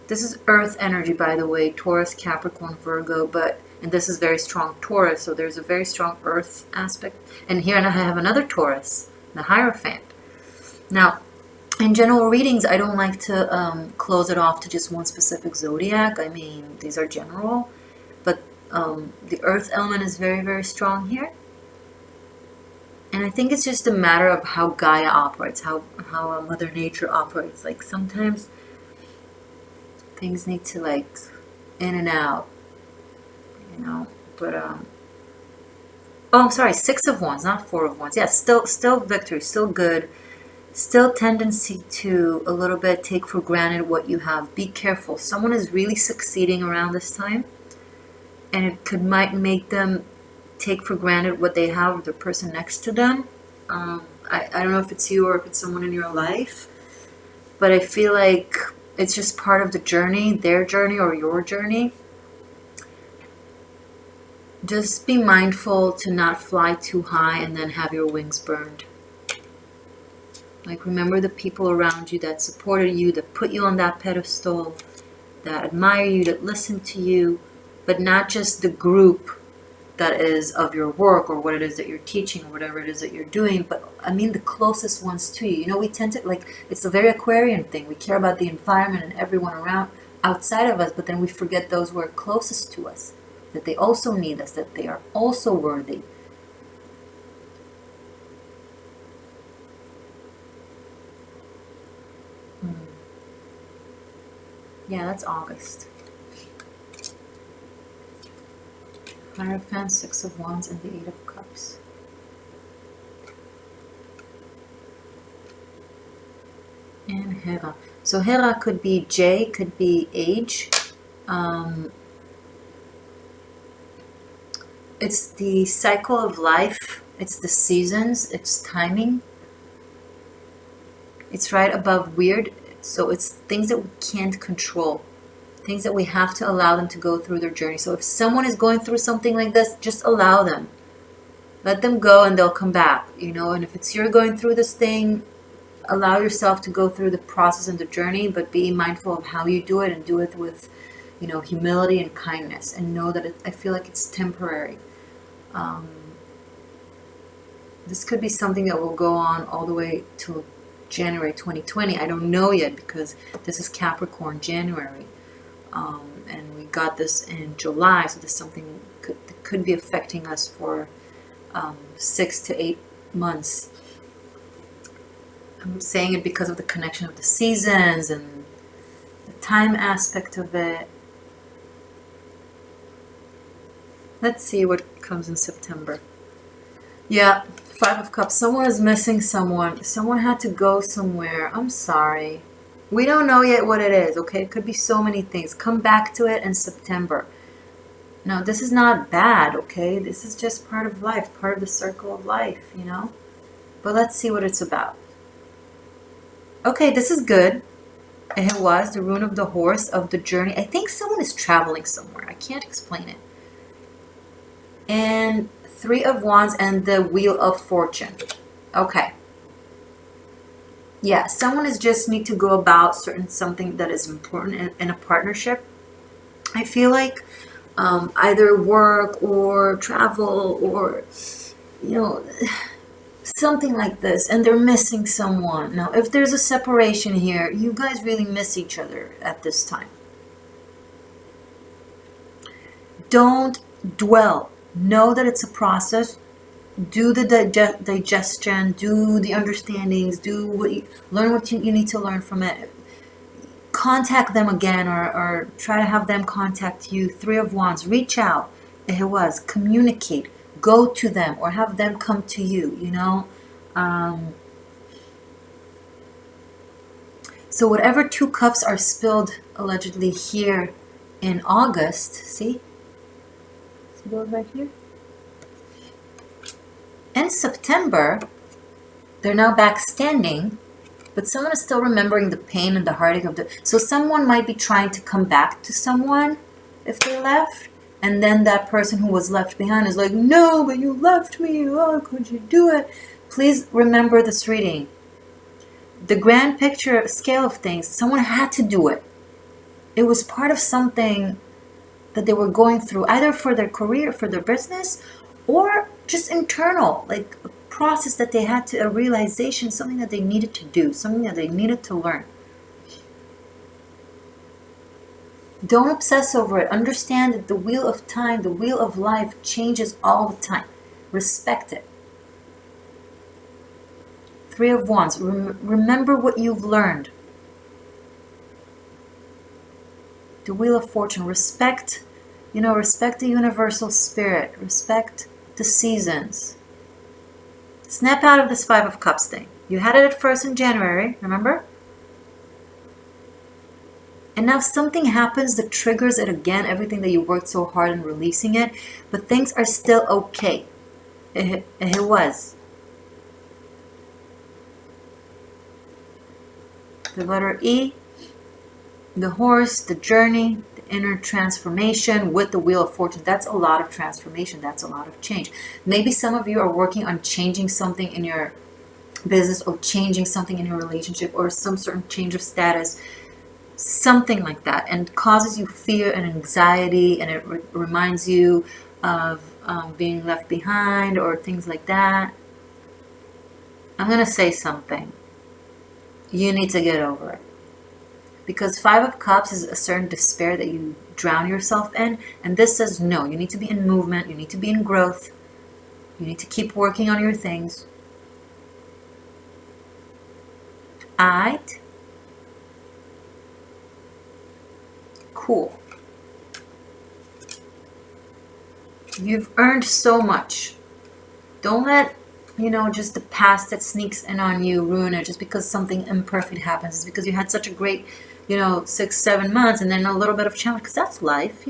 This is earth energy, by the way, Taurus, Capricorn, Virgo, but And this is very strong Taurus, so there's a very strong earth aspect. And here I have another Taurus, the Hierophant. Now, in general readings, I don't like to close it off to just one specific zodiac. I mean, these are general. But the earth element is very, very strong here. And I think it's just a matter of how Gaia operates, how Mother Nature operates. Like, sometimes things need to, like, in and out, you know. But, oh, I'm sorry, 6 of Wands, not 4 of Wands. Yeah, still victory, still good. Still tendency to a little bit take for granted what you have. Be careful. Someone is really succeeding around this time. And it might make them take for granted what they have with the person next to them. I don't know if it's you or if it's someone in your life, but I feel like it's just part of the journey, their journey or your journey. Just be mindful to not fly too high and then have your wings burned. Like, remember the people around you that supported you, that put you on that pedestal, that admire you, that listen to you, but not just the group that is of your work or what it is that you're teaching or whatever it is that you're doing, but I mean the closest ones to you. You know, we tend to, like, it's a very Aquarian thing. We care about the environment and everyone around outside of us, but then we forget those who are closest to us, that they also need us, that they are also worthy. Yeah, that's August. Hierophant, 6 of Wands, and the 8 of Cups. And Hera. So Hera could be J, could be age. It's the cycle of life. It's the seasons. It's timing. It's right above weird. So it's things that we can't control. Things that we have to allow them to go through their journey. So if someone is going through something like this, just allow them. Let them go and they'll come back, you know. And if it's you're going through this thing, allow yourself to go through the process and the journey, but be mindful of how you do it and do it with, you know, humility and kindness. And know that I feel like it's temporary. This could be something that will go on all the way to January 2020. I don't know yet because this is Capricorn January. And we got this in July, so this is something that could be affecting us for 6 to 8 months. I'm saying it because of the connection of the seasons and the time aspect of it. Let's see what comes in September. Yeah, 5 of Cups. Someone is missing someone. Someone had to go somewhere. I'm sorry. We don't know yet what it is, okay? It could be so many things. Come back to it in September. Now, this is not bad, okay? This is just part of life, part of the circle of life, you know? But let's see what it's about. Okay, this is good. It was the rune of the horse, of the journey. I think someone is traveling somewhere. I can't explain it. And 3 of Wands and the Wheel of Fortune. Okay. Yeah, someone is just need to go about something that is important in a partnership. I feel like either work or travel or, you know, something like this, and they're missing someone. Now, if there's a separation here, you guys really miss each other at this time. Don't dwell. Know that it's a process. Do the digestion, do the understandings, learn what you need to learn from it. Contact them again, or try to have them contact you. 3 of Wands, reach out. It was communicate, go to them, or have them come to you, you know. So whatever 2 cups are spilled allegedly here in August, see those right here? In September, they're now back standing, but someone is still remembering the pain and the heartache of the... So someone might be trying to come back to someone if they left, and then that person who was left behind is like, no, but you left me, oh, could you do it? Please remember this reading. The grand picture scale of things, someone had to do it. It was part of something that they were going through, either for their career, for their business, or just internal, like a process that they had to, a realization, something that they needed to do, something that they needed to learn. Don't obsess over it. Understand that the wheel of time, the wheel of life changes all the time. Respect it. Three of Wands. Remember what you've learned. The Wheel of Fortune. Respect, respect the universal spirit. Respect the seasons. Snap out of this Five of Cups thing. You had it at first in January, remember? And now something happens that triggers it again, everything that you worked so hard in releasing it, but things are still okay. It was. The letter E, the horse, the journey, the inner transformation with the Wheel of Fortune. That's a lot of transformation. That's a lot of change. Maybe some of you are working on changing something in your business or changing something in your relationship or some certain change of status. Something like that, and causes you fear and anxiety, and it reminds you of being left behind or things like that. I'm going to say something. You need to get over it. Because Five of Cups is a certain despair that you drown yourself in, and this says no, you need to be in movement, you need to be in growth, you need to keep working on your things. Alright? Cool. You've earned so much. Don't let, just the past that sneaks in on you ruin it just because something imperfect happens. It's because you had such a great, 6-7 months and then a little bit of challenge, because that's life,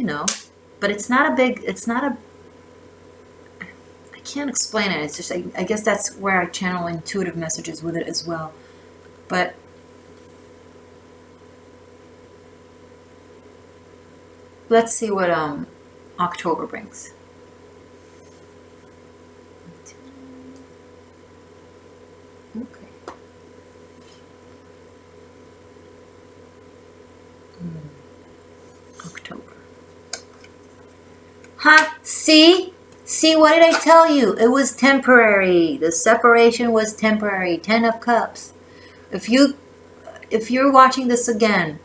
But it's not I can't explain it. It's just, I guess that's where I channel intuitive messages with it as well. But let's see what October brings. Okay. October. Huh? See? See, what did I tell you? It was temporary. The separation was temporary. 10 of Cups. If you're watching this again,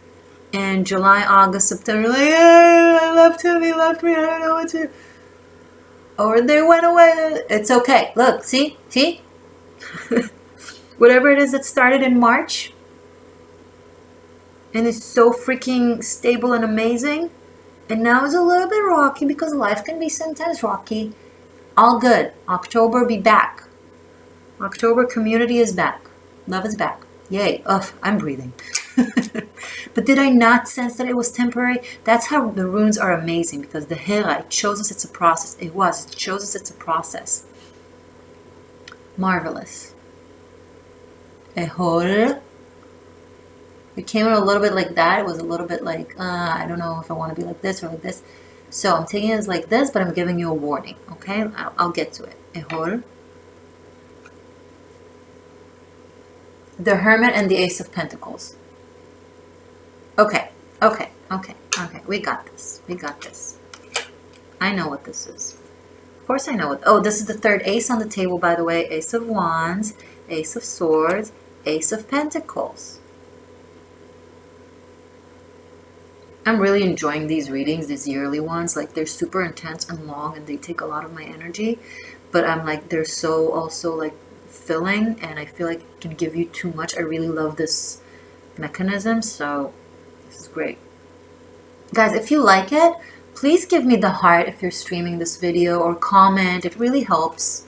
in July, August, September, like, hey, I left him, he left me, I don't know what to. Or they went away. It's okay. Look, see? Whatever it is that started in March and is so freaking stable and amazing, and now is a little bit rocky because life can be sometimes rocky. All good. October be back. October community is back. Love is back. Yay. Ugh, I'm breathing. But did I not sense that it was temporary? That's how the runes are amazing, because the Hera, it shows us it's a process. It shows us it's a process. Marvelous. Ehol. It came out a little bit like that. It was a little bit like, I don't know if I want to be like this or like this. So I'm taking it as like this, but I'm giving you a warning. Okay? I'll get to it. Ehol. The Hermit and the Ace of Pentacles. Okay. We got this. I know what this is. Of course I know it. Oh, this is the third ace on the table, by the way. Ace of Wands, Ace of Swords, Ace of Pentacles. I'm really enjoying these readings, these yearly ones. Like, they're super intense and long, and they take a lot of my energy. But I'm like, they're so also like filling, and I feel like it can give you too much. I really love this mechanism, so this is great. Guys, if you like it, please give me the heart if you're streaming this video, or comment. It really helps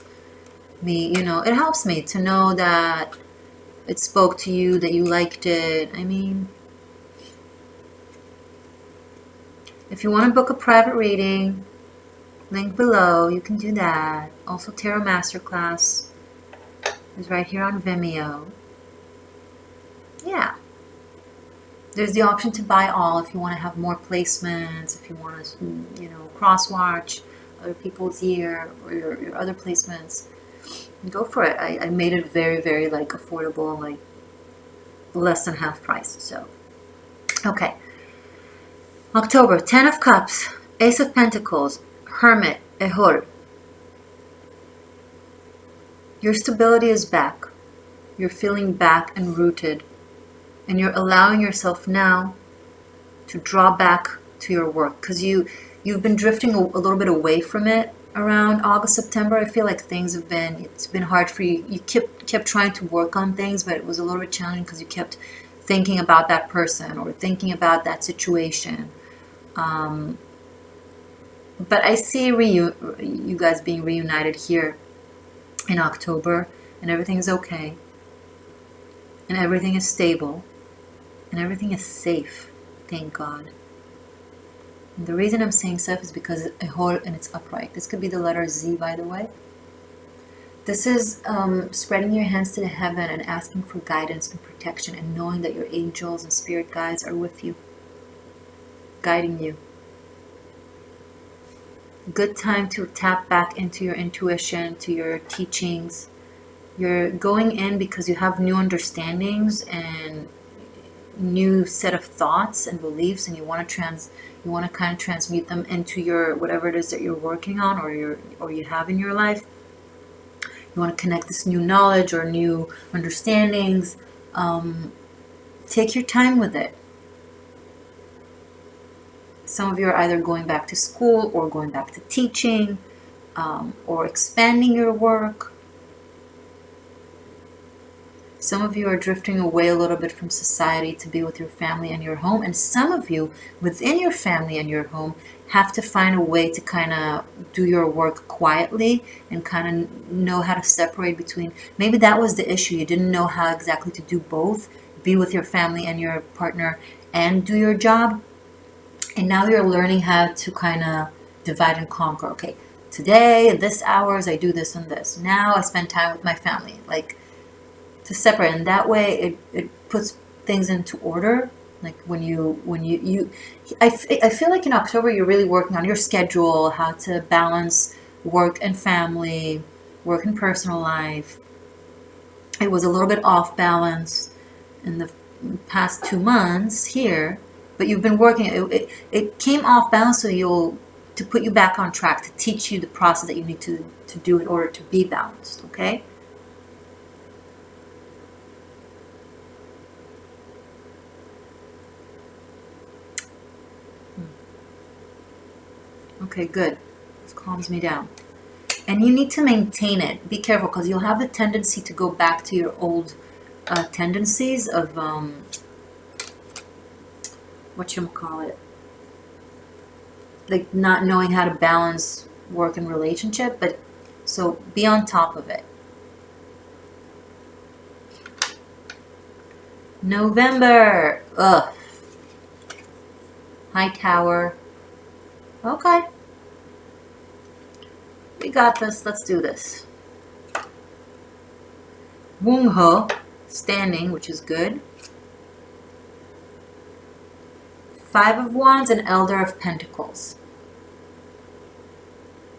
me, it helps me to know that it spoke to you, that you liked it. I mean, if you want to book a private reading, link below, you can do that. Also, Tarot Masterclass is right here on Vimeo. Yeah. There's the option to buy all if you want to have more placements, if you want to, cross-watch other people's year or your other placements. Go for it. I made it very, very, like, affordable, like, less than half price. So, okay. October, 10 of Cups, Ace of Pentacles, Hermit, Ehor. Your stability is back. You're feeling back and rooted. And you're allowing yourself now to draw back to your work. Because you've been drifting a little bit away from it around August, September. I feel like it's been hard for you. You kept trying to work on things, but it was a little bit challenging because you kept thinking about that person or thinking about that situation. But I see you guys being reunited here in October, and everything is okay, and everything is stable, and everything is safe. Thank God. And the reason I'm saying safe is because it's a whole and it's upright. This could be the letter Z, by the way. This is spreading your hands to the heaven and asking for guidance and protection, and knowing that your angels and spirit guides are with you, guiding you. Good time to tap back into your intuition, to your teachings. You're going in because you have new understandings and new set of thoughts and beliefs, and you want to kind of transmute them into your whatever it is that you're working on or you have in your life. You want to connect this new knowledge or new understandings. Take your time with it. Some of you are either going back to school or going back to teaching, or expanding your work. Some of you are drifting away a little bit from society to be with your family and your home. And some of you within your family and your home have to find a way to kind of do your work quietly and kind of know how to separate between. Maybe that was the issue. You didn't know how exactly to do both, be with your family and your partner and do your job. And now you're learning how to kind of divide and conquer. Okay, today, at this hours, I do this and this. Now I spend time with my family. Like, to separate. And that way, it puts things into order. Like I feel like in October, you're really working on your schedule, how to balance work and family, work and personal life. It was a little bit off balance in the past 2 months here. But you've been working, it came off balance to put you back on track, to teach you the process that you need to do in order to be balanced, okay? Okay, good. This calms me down. And you need to maintain it. Be careful, because you'll have the tendency to go back to your old tendencies of... whatchamacallit, like not knowing how to balance work and relationship, but so be on top of it. November, High Tower. Okay, we got this. Let's do this. Wung Ho, standing, which is good. 5 of Wands and Elder of Pentacles,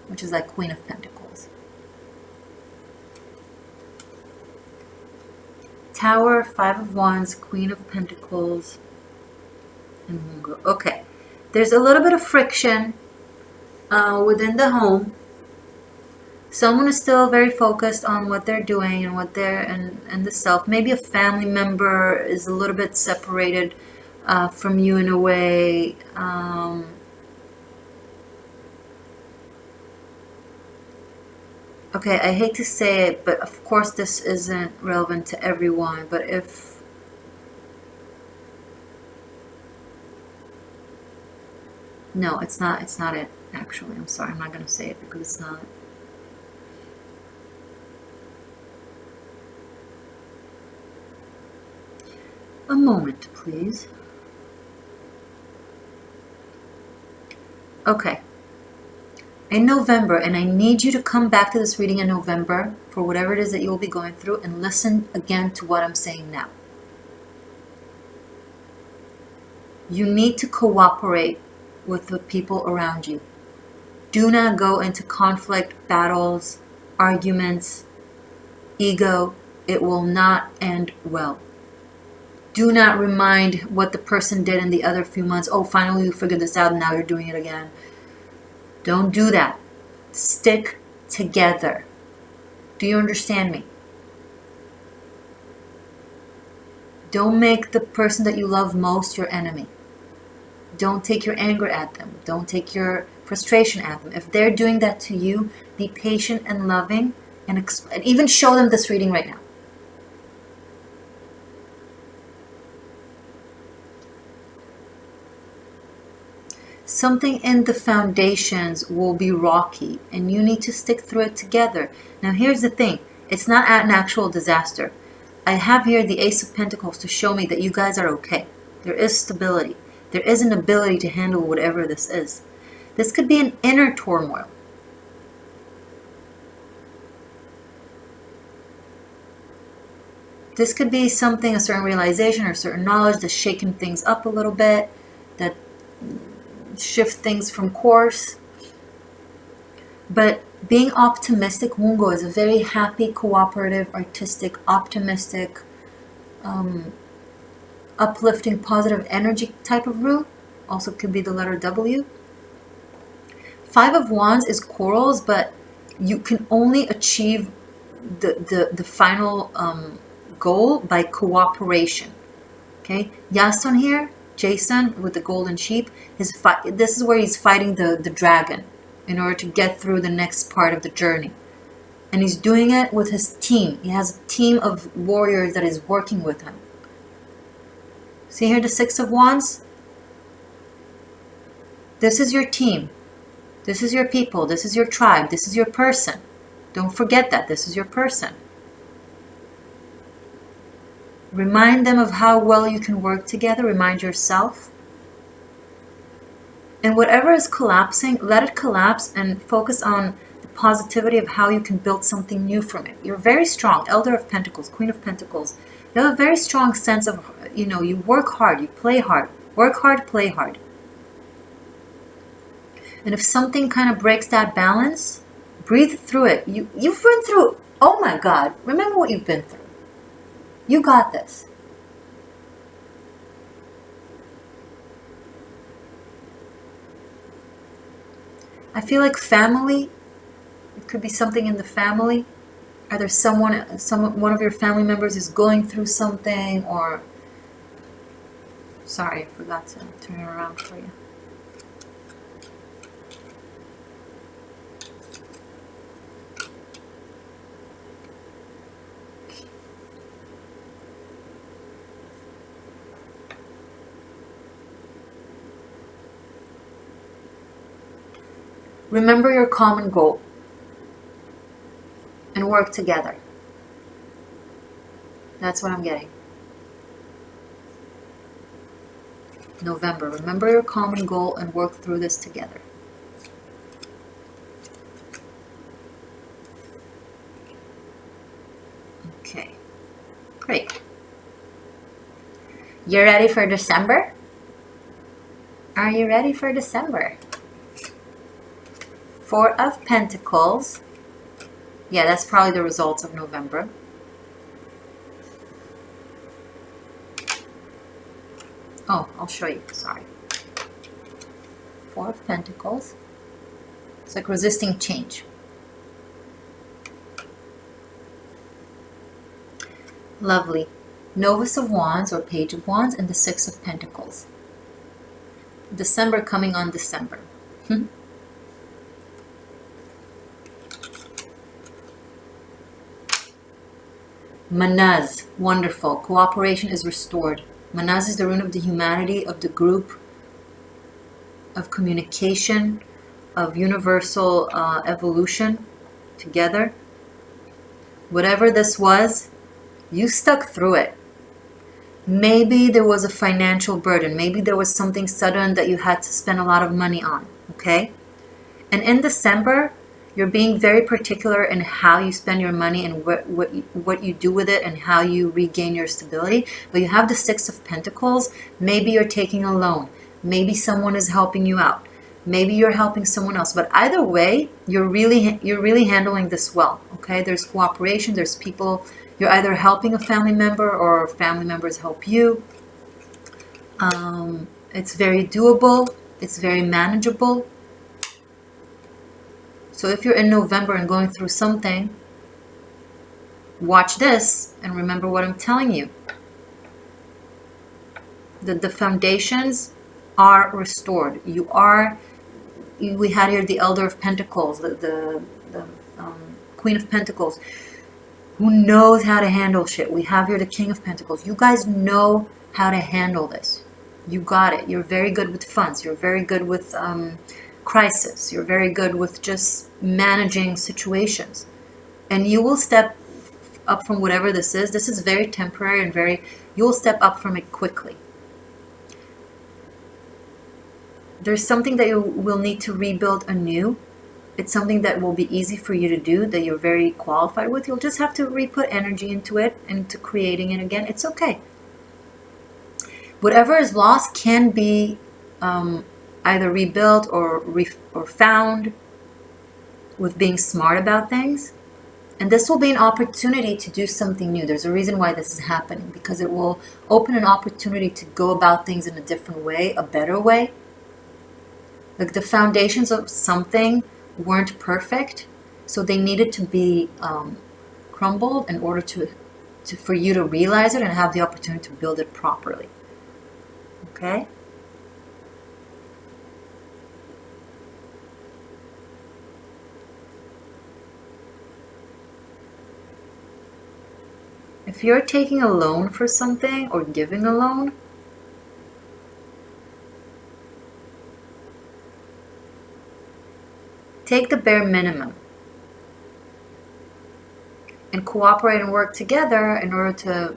which is like Queen of Pentacles. Tower, 5 of Wands, Queen of Pentacles, and Mungo. Okay, there's a little bit of friction within the home. Someone is still very focused on what they're doing and what they're and the self. Maybe a family member is a little bit separated from you in a way. Okay, I hate to say it, but of course this isn't relevant to everyone, but if no, it's not it actually. I'm sorry, I'm not going to say it because it's not. A moment, please. Okay. In November, and I need you to come back to this reading in November for whatever it is that you will be going through, and listen again to what I'm saying now. You need to cooperate with the people around you. Do not go into conflict, battles, arguments, ego. It will not end well. Do not remind what the person did in the other few months. Oh, finally you figured this out and now you're doing it again. Don't do that. Stick together. Do you understand me? Don't make the person that you love most your enemy. Don't take your anger at them. Don't take your frustration at them. If they're doing that to you, be patient and loving, and even show them this reading right now. Something in the foundations will be rocky, and you need to stick through it together. Now here's the thing. It's not an actual disaster. I have here the Ace of Pentacles to show me that you guys are okay. There is stability. There is an ability to handle whatever this is. This could be an inner turmoil. This could be something, a certain realization or certain knowledge that's shaking things up a little bit, that shift things from course. But being optimistic, Wungo is a very happy, cooperative, artistic, optimistic, uplifting, positive energy type of root. Also could be the letter W. Five of Wands is corals, but you can only achieve the final goal by cooperation. Okay, Yasun here, Jason with the golden sheep, this is where he's fighting the dragon in order to get through the next part of the journey. And he's doing it with his team. He has a team of warriors that is working with him. See here the Six of Wands? This is your team. This is your people. This is your tribe. This is your person. Don't forget that. This is your person. Remind them of how well you can work together. Remind yourself. And whatever is collapsing, let it collapse and focus on the positivity of how you can build something new from it. You're very strong. Elder of Pentacles, Queen of Pentacles. You have a very strong sense of, you work hard, you play hard. Work hard, play hard. And if something kind of breaks that balance, breathe through it. You've been through, oh my God, remember what you've been through. You got this. I feel like family, it could be something in the family. Either one of your family members is going through something, or, sorry, I forgot to turn it around for you. Remember your common goal and work together. That's what I'm getting. November, remember your common goal and work through this together. Okay, great. You ready for December? Are you ready for December? Four of Pentacles. Yeah, that's probably the results of November. Oh, I'll show you. Sorry. Four of Pentacles. It's like resisting change. Lovely. Novus of Wands or Page of Wands and the Six of Pentacles. December coming on December. Manaz, wonderful. Cooperation is restored. Manaz is the rune of the humanity, of the group, of communication, of universal evolution together. Whatever this was, you stuck through it. Maybe there was a financial burden. Maybe there was something sudden that you had to spend a lot of money on. Okay? And in December, you're being very particular in how you spend your money and what you do with it and how you regain your stability. But you have the Six of Pentacles. Maybe you're taking a loan. Maybe someone is helping you out. Maybe you're helping someone else. But either way, you're really handling this well. Okay? There's cooperation. There's people. You're either helping a family member or family members help you. It's very doable. It's very manageable. So if you're in November and going through something, watch this and remember what I'm telling you. The foundations are restored. We had here the Elder of Pentacles, the Queen of Pentacles, who knows how to handle shit. We have here the King of Pentacles. You guys know how to handle this. You got it. You're very good with funds. You're very good with crisis. You're very good with just managing situations. And you will step up from whatever this is. This is very temporary and you will step up from it quickly. There's something that you will need to rebuild anew. It's something that will be easy for you to do, that you're very qualified with. You'll just have to re-put energy into it, into creating it again. It's okay. Whatever is lost can be either rebuilt or found with being smart about things. And this will be an opportunity to do something new. There's a reason why this is happening, because it will open an opportunity to go about things in a different way, a better way. Like the foundations of something weren't perfect, so they needed to be crumbled in order for you to realize it and have the opportunity to build it properly. Okay? If you're taking a loan for something or giving a loan, take the bare minimum and cooperate and work together in order to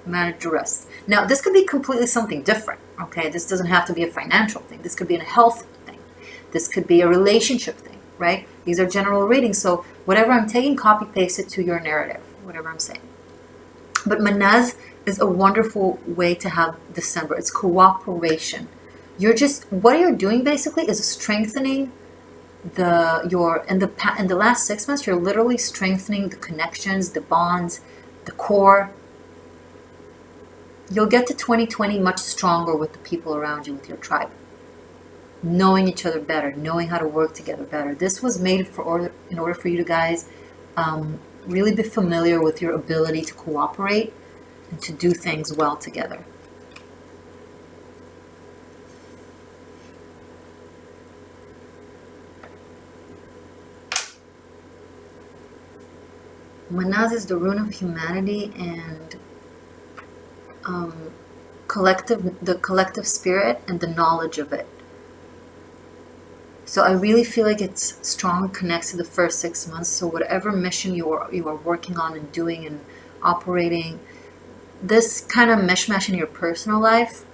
manage the rest. Now, this could be completely something different, okay? This doesn't have to be a financial thing. This could be a health thing. This could be a relationship thing, right? These are general readings, so whatever I'm taking, copy-paste it to your narrative, whatever I'm saying. But Manaz is a wonderful way to have December. It's cooperation. What you're doing basically is strengthening in the last 6 months, you're literally strengthening the connections, the bonds, the core. You'll get to 2020 much stronger with the people around you, with your tribe. Knowing each other better, knowing how to work together better. This was made in order for you to guys really be familiar with your ability to cooperate and to do things well together. Manaz is the rune of humanity and the collective spirit and the knowledge of it. So I really feel like it's strong, connects to the first 6 months. So whatever mission you are working on and doing and operating, this kind of mishmash in your personal life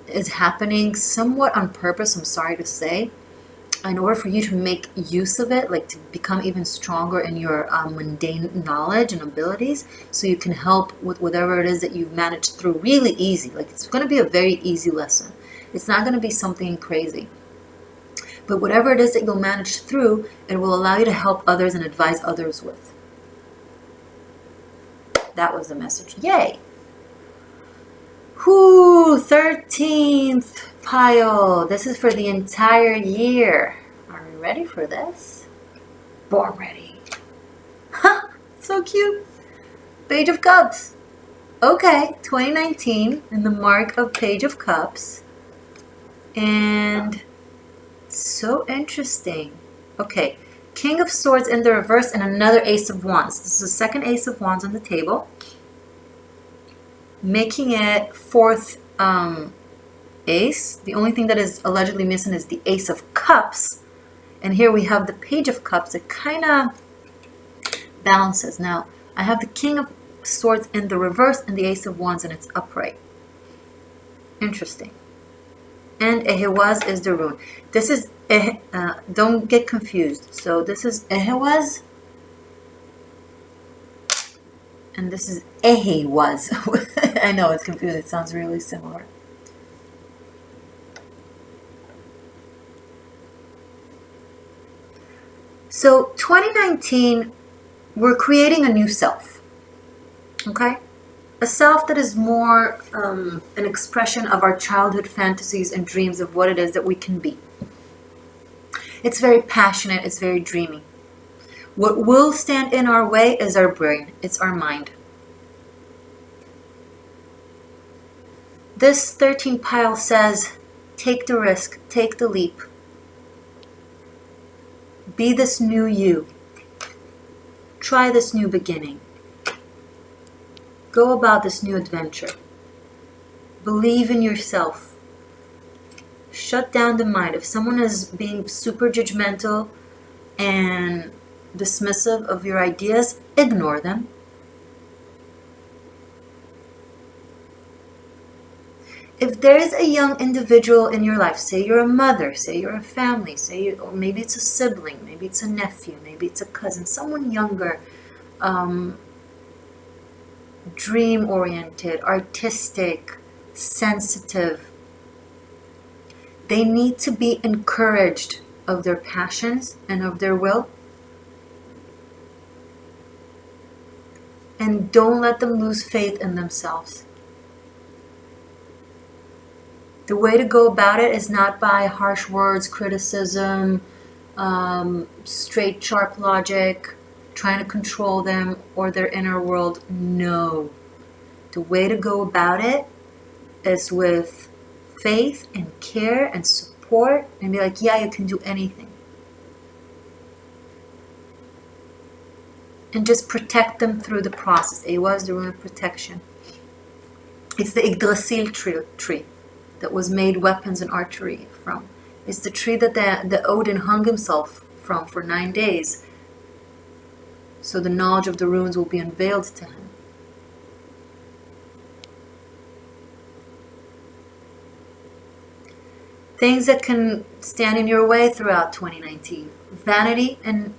is happening somewhat on purpose, I'm sorry to say, in order for you to make use of it, like to become even stronger in your mundane knowledge and abilities, so you can help with whatever it is that you've managed through really easy. Like it's going to be a very easy lesson. It's not going to be something crazy. But whatever it is that you'll manage through, it will allow you to help others and advise others with. That was the message. Yay! Whoo! 13th pile. This is for the entire year. Are we ready for this? Born ready. Ha! So cute. Page of Cups. Okay, 2019 in the mark of Page of Cups. And so interesting. Okay, King of Swords in the reverse and another Ace of Wands. This is the second Ace of Wands on the table, making it fourth ace. The only thing that is allegedly missing is the Ace of Cups, and here we have the Page of Cups. It kind of balances. Now I have the King of Swords in the reverse and the Ace of Wands, and it's upright. Interesting. And Ehewaz is the rune. This is, don't get confused. So this is Ehewaz. And this is Ehewaz. I know it's confusing. It sounds really similar. So 2019, we're creating a new self. Okay? A self that is more an expression of our childhood fantasies and dreams of what it is that we can be. It's very passionate. It's very dreamy. What will stand in our way is our brain. It's our mind. This 13 pile says, take the risk, take the leap. Be this new you. Try this new beginning. Go about this new adventure. Believe in yourself. Shut down the mind. If someone is being super judgmental and dismissive of your ideas, ignore them. If there is a young individual in your life, say you're a mother, say you're a family, or maybe it's a sibling, maybe it's a nephew, maybe it's a cousin, someone younger, dream-oriented, artistic, sensitive, they need to be encouraged of their passions and of their will. And don't let them lose faith in themselves. The way to go about it is not by harsh words, criticism, straight, sharp logic, trying to control them or their inner world. No. The way to go about it is with faith and care and support and be like, yeah, you can do anything. And just protect them through the process. Ewa is the rune of protection. It's the Yggdrasil tree that was made weapons and archery from. It's the tree that the Odin hung himself from for 9 days. So the knowledge of the runes will be unveiled to him. Things that can stand in your way throughout 2019. Vanity and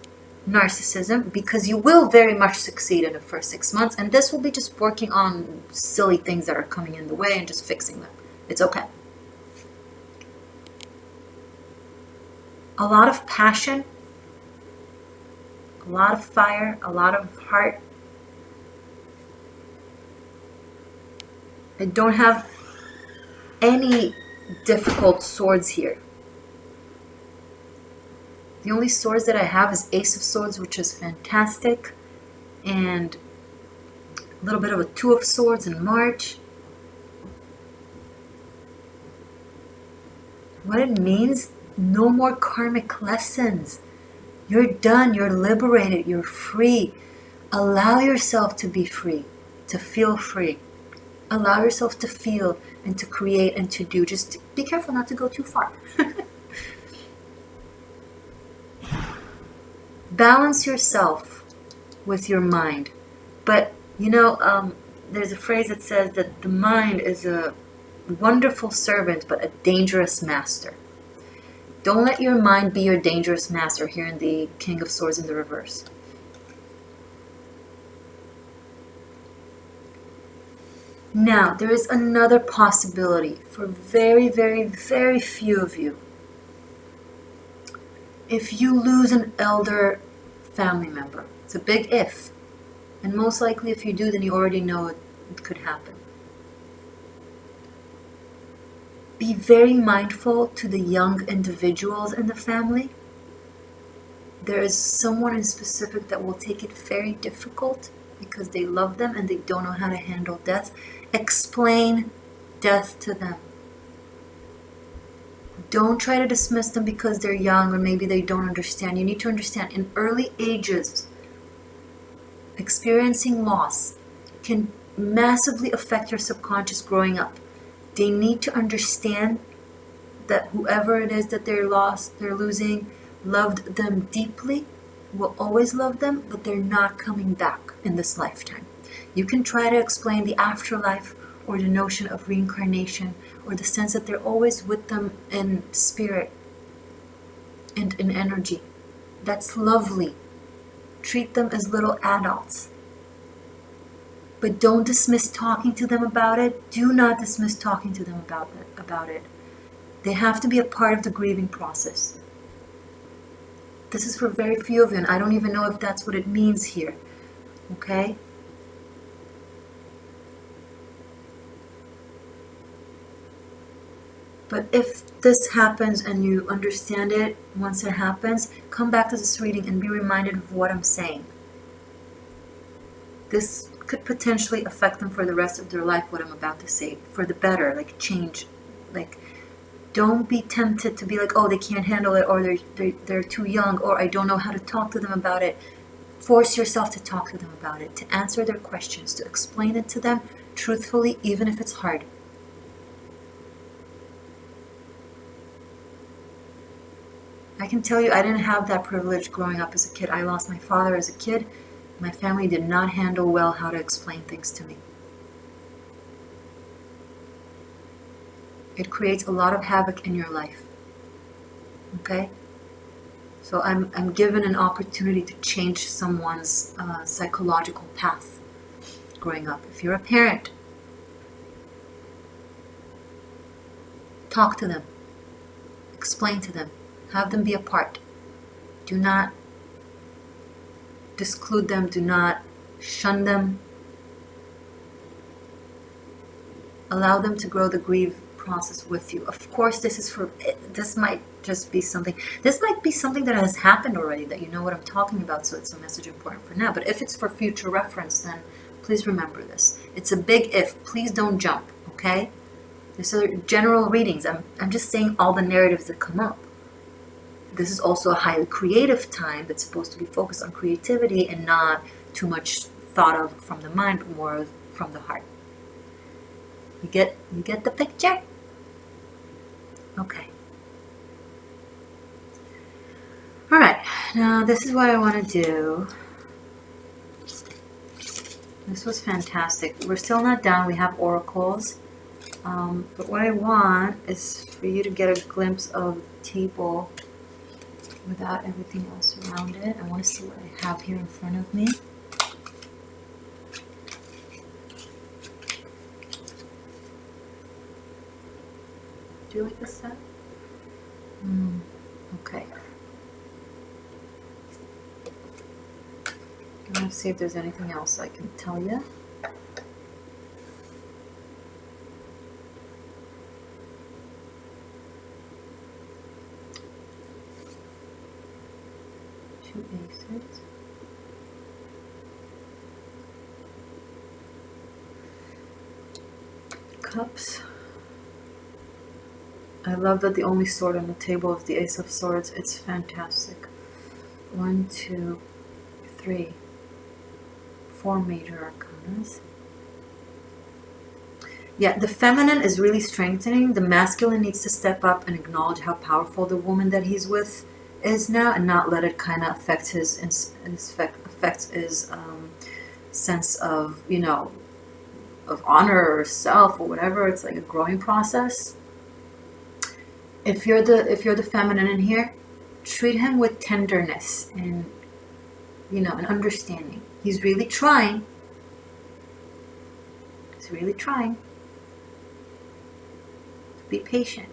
narcissism, because you will very much succeed in the first 6 months, and this will be just working on silly things that are coming in the way and just fixing them. It's okay. A lot of passion, a lot of fire, a lot of heart. I don't have any difficult swords here. The only swords that I have is Ace of Swords, which is fantastic, and a little bit of a Two of Swords in March. What it means, no more karmic lessons. You're done, you're liberated, you're free. Allow yourself to be free, to feel free. Allow yourself to feel and to create and to do. Just be careful not to go too far. Balance yourself with your mind. But, there's a phrase that says that the mind is a wonderful servant, but a dangerous master. Don't let your mind be your dangerous master here in the King of Swords in the reverse. Now, there is another possibility for very, very, very few of you. If you lose an elder family member, it's a big if. And most likely if you do, then you already know it could happen. Be very mindful to the young individuals in the family. There is someone in specific that will take it very difficult because they love them and they don't know how to handle death. Explain death to them. Don't try to dismiss them because they're young or maybe they don't understand. You need to understand, in early ages, experiencing loss can massively affect your subconscious growing up. They need to understand that whoever it is that they're losing, loved them deeply, will always love them, but they're not coming back in this lifetime. You can try to explain the afterlife or the notion of reincarnation or the sense that they're always with them in spirit and in energy. That's lovely. Treat them as little adults. But don't dismiss talking to them about it. Do not dismiss talking to them about it. They have to be a part of the grieving process. This is for very few of you, and I don't even know if that's what it means here. Okay? But if this happens and you understand it, once it happens, come back to this reading and be reminded of what I'm saying. This could potentially affect them for the rest of their life, what I'm about to say, for the better, like change. Like, don't be tempted to be like, oh, they can't handle it, or they're too young, or I don't know how to talk to them about it. Force yourself to talk to them about it, to answer their questions, to explain it to them truthfully, even if it's hard. I can tell you, I didn't have that privilege growing up as a kid. I lost my father as a kid. My family did not handle well how to explain things to me. It creates a lot of havoc in your life. Okay? So I'm given an opportunity to change someone's psychological path growing up. If you're a parent, talk to them. Explain to them. Have them be a part. Do not disclude them. Do not shun them. Allow them to grow the grief process with you. Of course, this might just be something. This might be something that has happened already, that you know what I'm talking about, so it's a message important for now. But if it's for future reference, then please remember this. It's a big if. Please don't jump, okay? These are general readings. I'm just saying all the narratives that come up. This is also a highly creative time that's supposed to be focused on creativity and not too much thought of from the mind, but more from the heart. You get the picture? Okay. Alright, now this is what I want to do. This was fantastic. We're still not done. We have oracles. But what I want is for you to get a glimpse of the table without everything else around it. I want to see what I have here in front of me. Do you like this set? Okay. I'm going to see if there's anything else I can tell you. Two aces. Cups. I love that the only sword on the table is the Ace of Swords. It's fantastic. 1, 2, 3, 4 major arcanas. Yeah, the feminine is really strengthening. The masculine needs to step up and acknowledge how powerful the woman that he's with is now, and not let it kind of affect his sense of, you know, of honor or self or whatever. It's like a growing process. If you're the feminine in here, treat him with tenderness and, you know, and understanding. He's really trying. He's really trying. Be patient.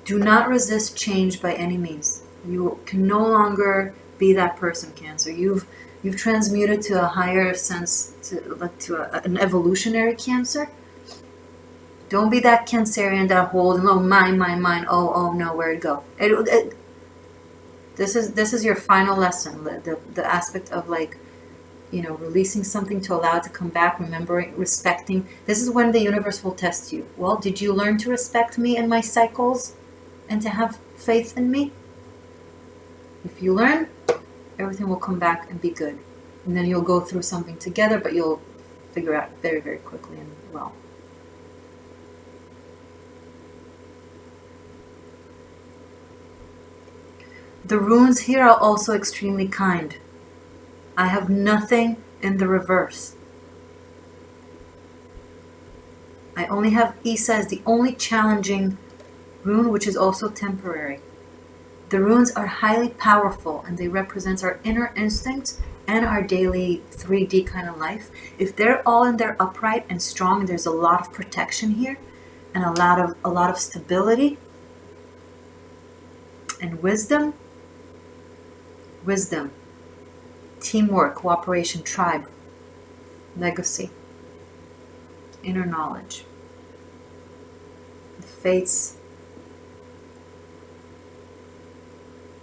Do not resist change by any means. You can no longer be that person, Cancer. You've transmuted to a higher sense, an evolutionary Cancer. Don't be that Cancerian that holds, no, mine, oh no, where'd it go? This is your final lesson, the aspect of, like, you know, releasing something to allow it to come back, remembering, respecting. This is when the universe will test you. Well, did you learn to respect me and my cycles and to have faith in me? If you learn, everything will come back and be good. And then you'll go through something together, but you'll figure out very, very quickly and well. The runes here are also extremely kind. I have nothing in the reverse. I only have Isa as the only challenging rune, which is also temporary. The runes are highly powerful and they represent our inner instincts and our daily 3D kind of life. If they're all in there upright and strong, there's a lot of protection here and a lot of stability and wisdom, teamwork, cooperation, tribe, legacy. inner knowledge. The fates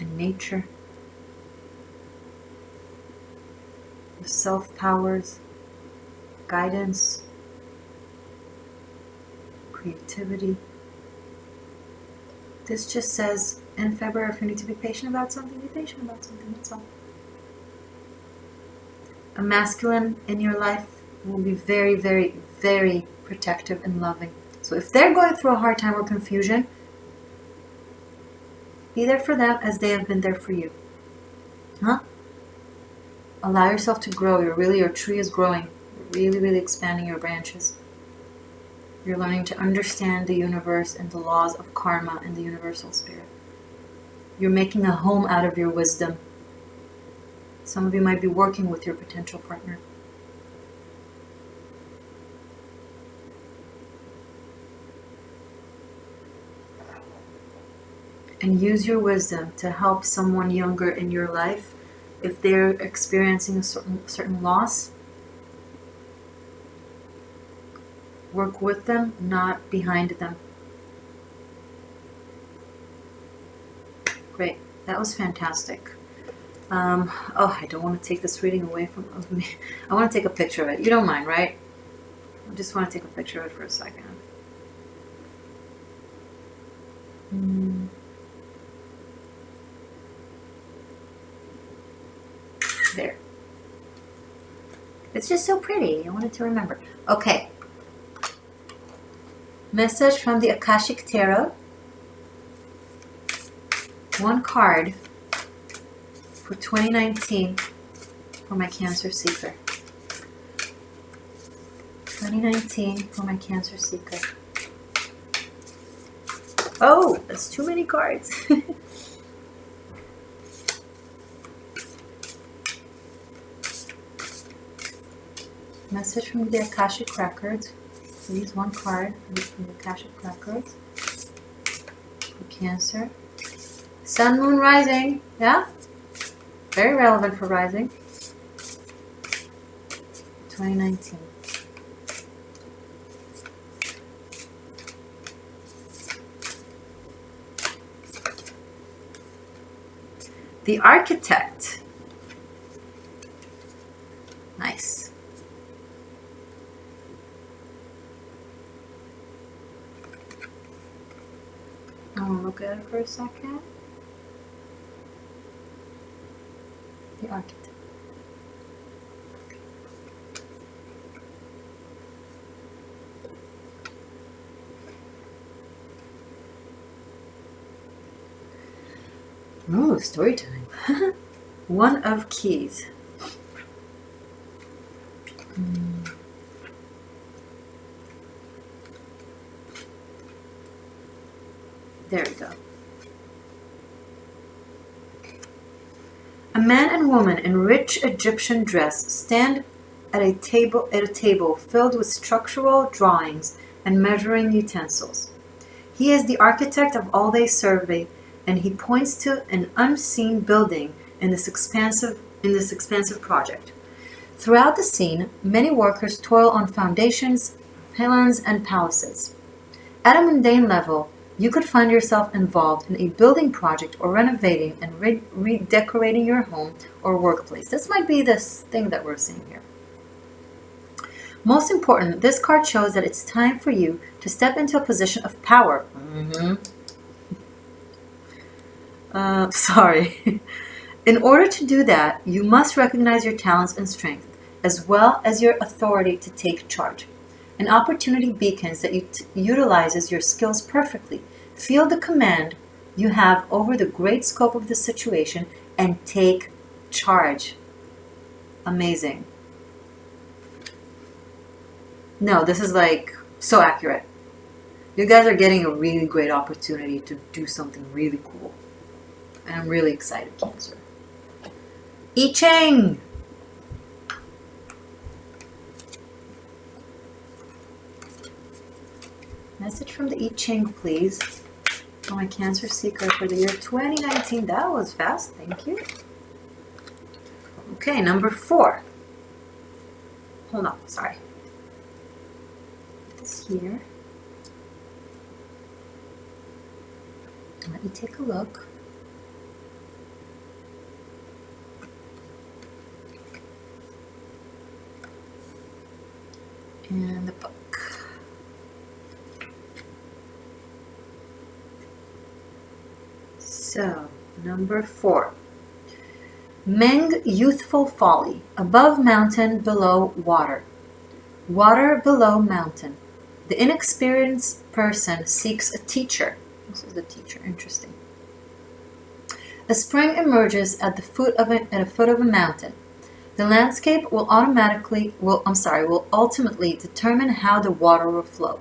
and nature. The self-powers, guidance, creativity. This just says, in February, if you need to be patient about something, be patient about something, that's all. A masculine in your life will be very, very, very protective and loving. So if they're going through a hard time or confusion, be there for them as they have been there for you. Huh? Allow yourself to grow. Your tree is growing. You're really, really expanding your branches. You're learning to understand the universe and the laws of karma and the universal spirit. You're making a home out of your wisdom. Some of you might be working with your potential partner. And use your wisdom to help someone younger in your life if they're experiencing a certain loss. Work with them, not behind them. Great. That was fantastic. Oh, I don't want to take this reading away of me. I want to take a picture of it. You don't mind, right? I just want to take a picture of it for a second. There. It's just so pretty. I wanted to remember. Okay. Message from the Akashic Tarot. One card for 2019 for my Cancer Seeker. 2019 for my Cancer Seeker. Oh, that's too many cards. Message from the Akashic Records. Please, one card from the Akashic Records. For Cancer. Sun, Moon, Rising. Yeah? Very relevant for Rising. 2019. The Architect. Nice. I want to look at it for a second. The Architect. Oh, story time. One of Keys. There we go. A man and woman in rich Egyptian dress stand at a table filled with structural drawings and measuring utensils. He is the architect of all they survey, and he points to an unseen building in this expansive project. Throughout the scene, many workers toil on foundations, pylons, and palaces. At a mundane level, you could find yourself involved in a building project or renovating and redecorating your home or workplace. This might be this thing that we're seeing here. Most important, this card shows that it's time for you to step into a position of power. Sorry. In order to do that, you must recognize your talents and strength, as well as your authority to take charge. An opportunity beacons that utilizes your skills perfectly. Feel the command you have over the great scope of the situation and take charge. Amazing. No, this is like so accurate. You guys are getting a really great opportunity to do something really cool. And I'm really excited, Cancer. I-Ching! Message from the I-Ching, please. For my Cancer Seeker for the year 2019. That was fast. Thank you. Okay, number 4. Hold on. Sorry. this here. Let me take a look. And the book. So, number 4. Meng youthful folly. Above mountain, below water. Water below mountain. The inexperienced person seeks a teacher. This is the teacher. Interesting. A spring emerges at the foot of a mountain. The landscape will ultimately determine how the water will flow.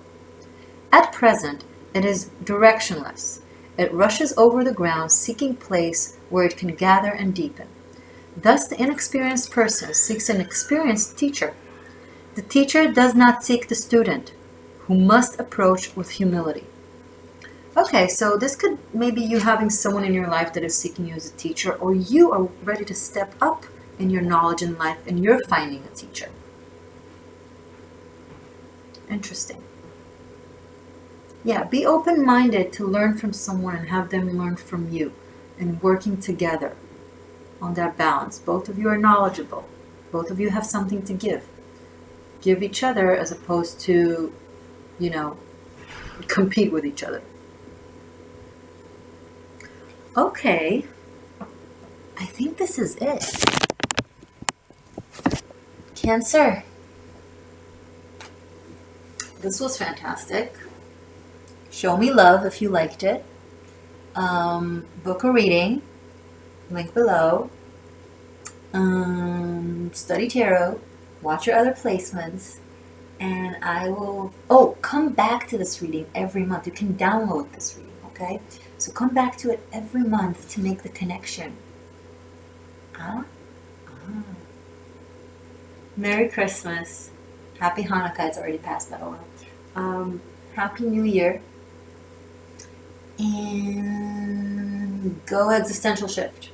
At present, it is directionless. It rushes over the ground, seeking place where it can gather and deepen. Thus, the inexperienced person seeks an experienced teacher. The teacher does not seek the student, who must approach with humility. Okay, so this could maybe you having someone in your life that is seeking you as a teacher, or you are ready to step up in your knowledge in life and you're finding a teacher. Interesting. Yeah, be open-minded to learn from someone and have them learn from you, and working together on that balance. Both of you are knowledgeable. Both of you have something to give. Give each other as opposed to, compete with each other. Okay, I think this is it. Cancer. This was fantastic. Show me love if you liked it. Book a reading. Link below. Study tarot. Watch your other placements. And I will... Oh, come back to this reading every month. You can download this reading, okay? So come back to it every month to make the connection. Merry Christmas. Happy Hanukkah. It's already past, but oh well. Happy New Year. And go Existential Shift.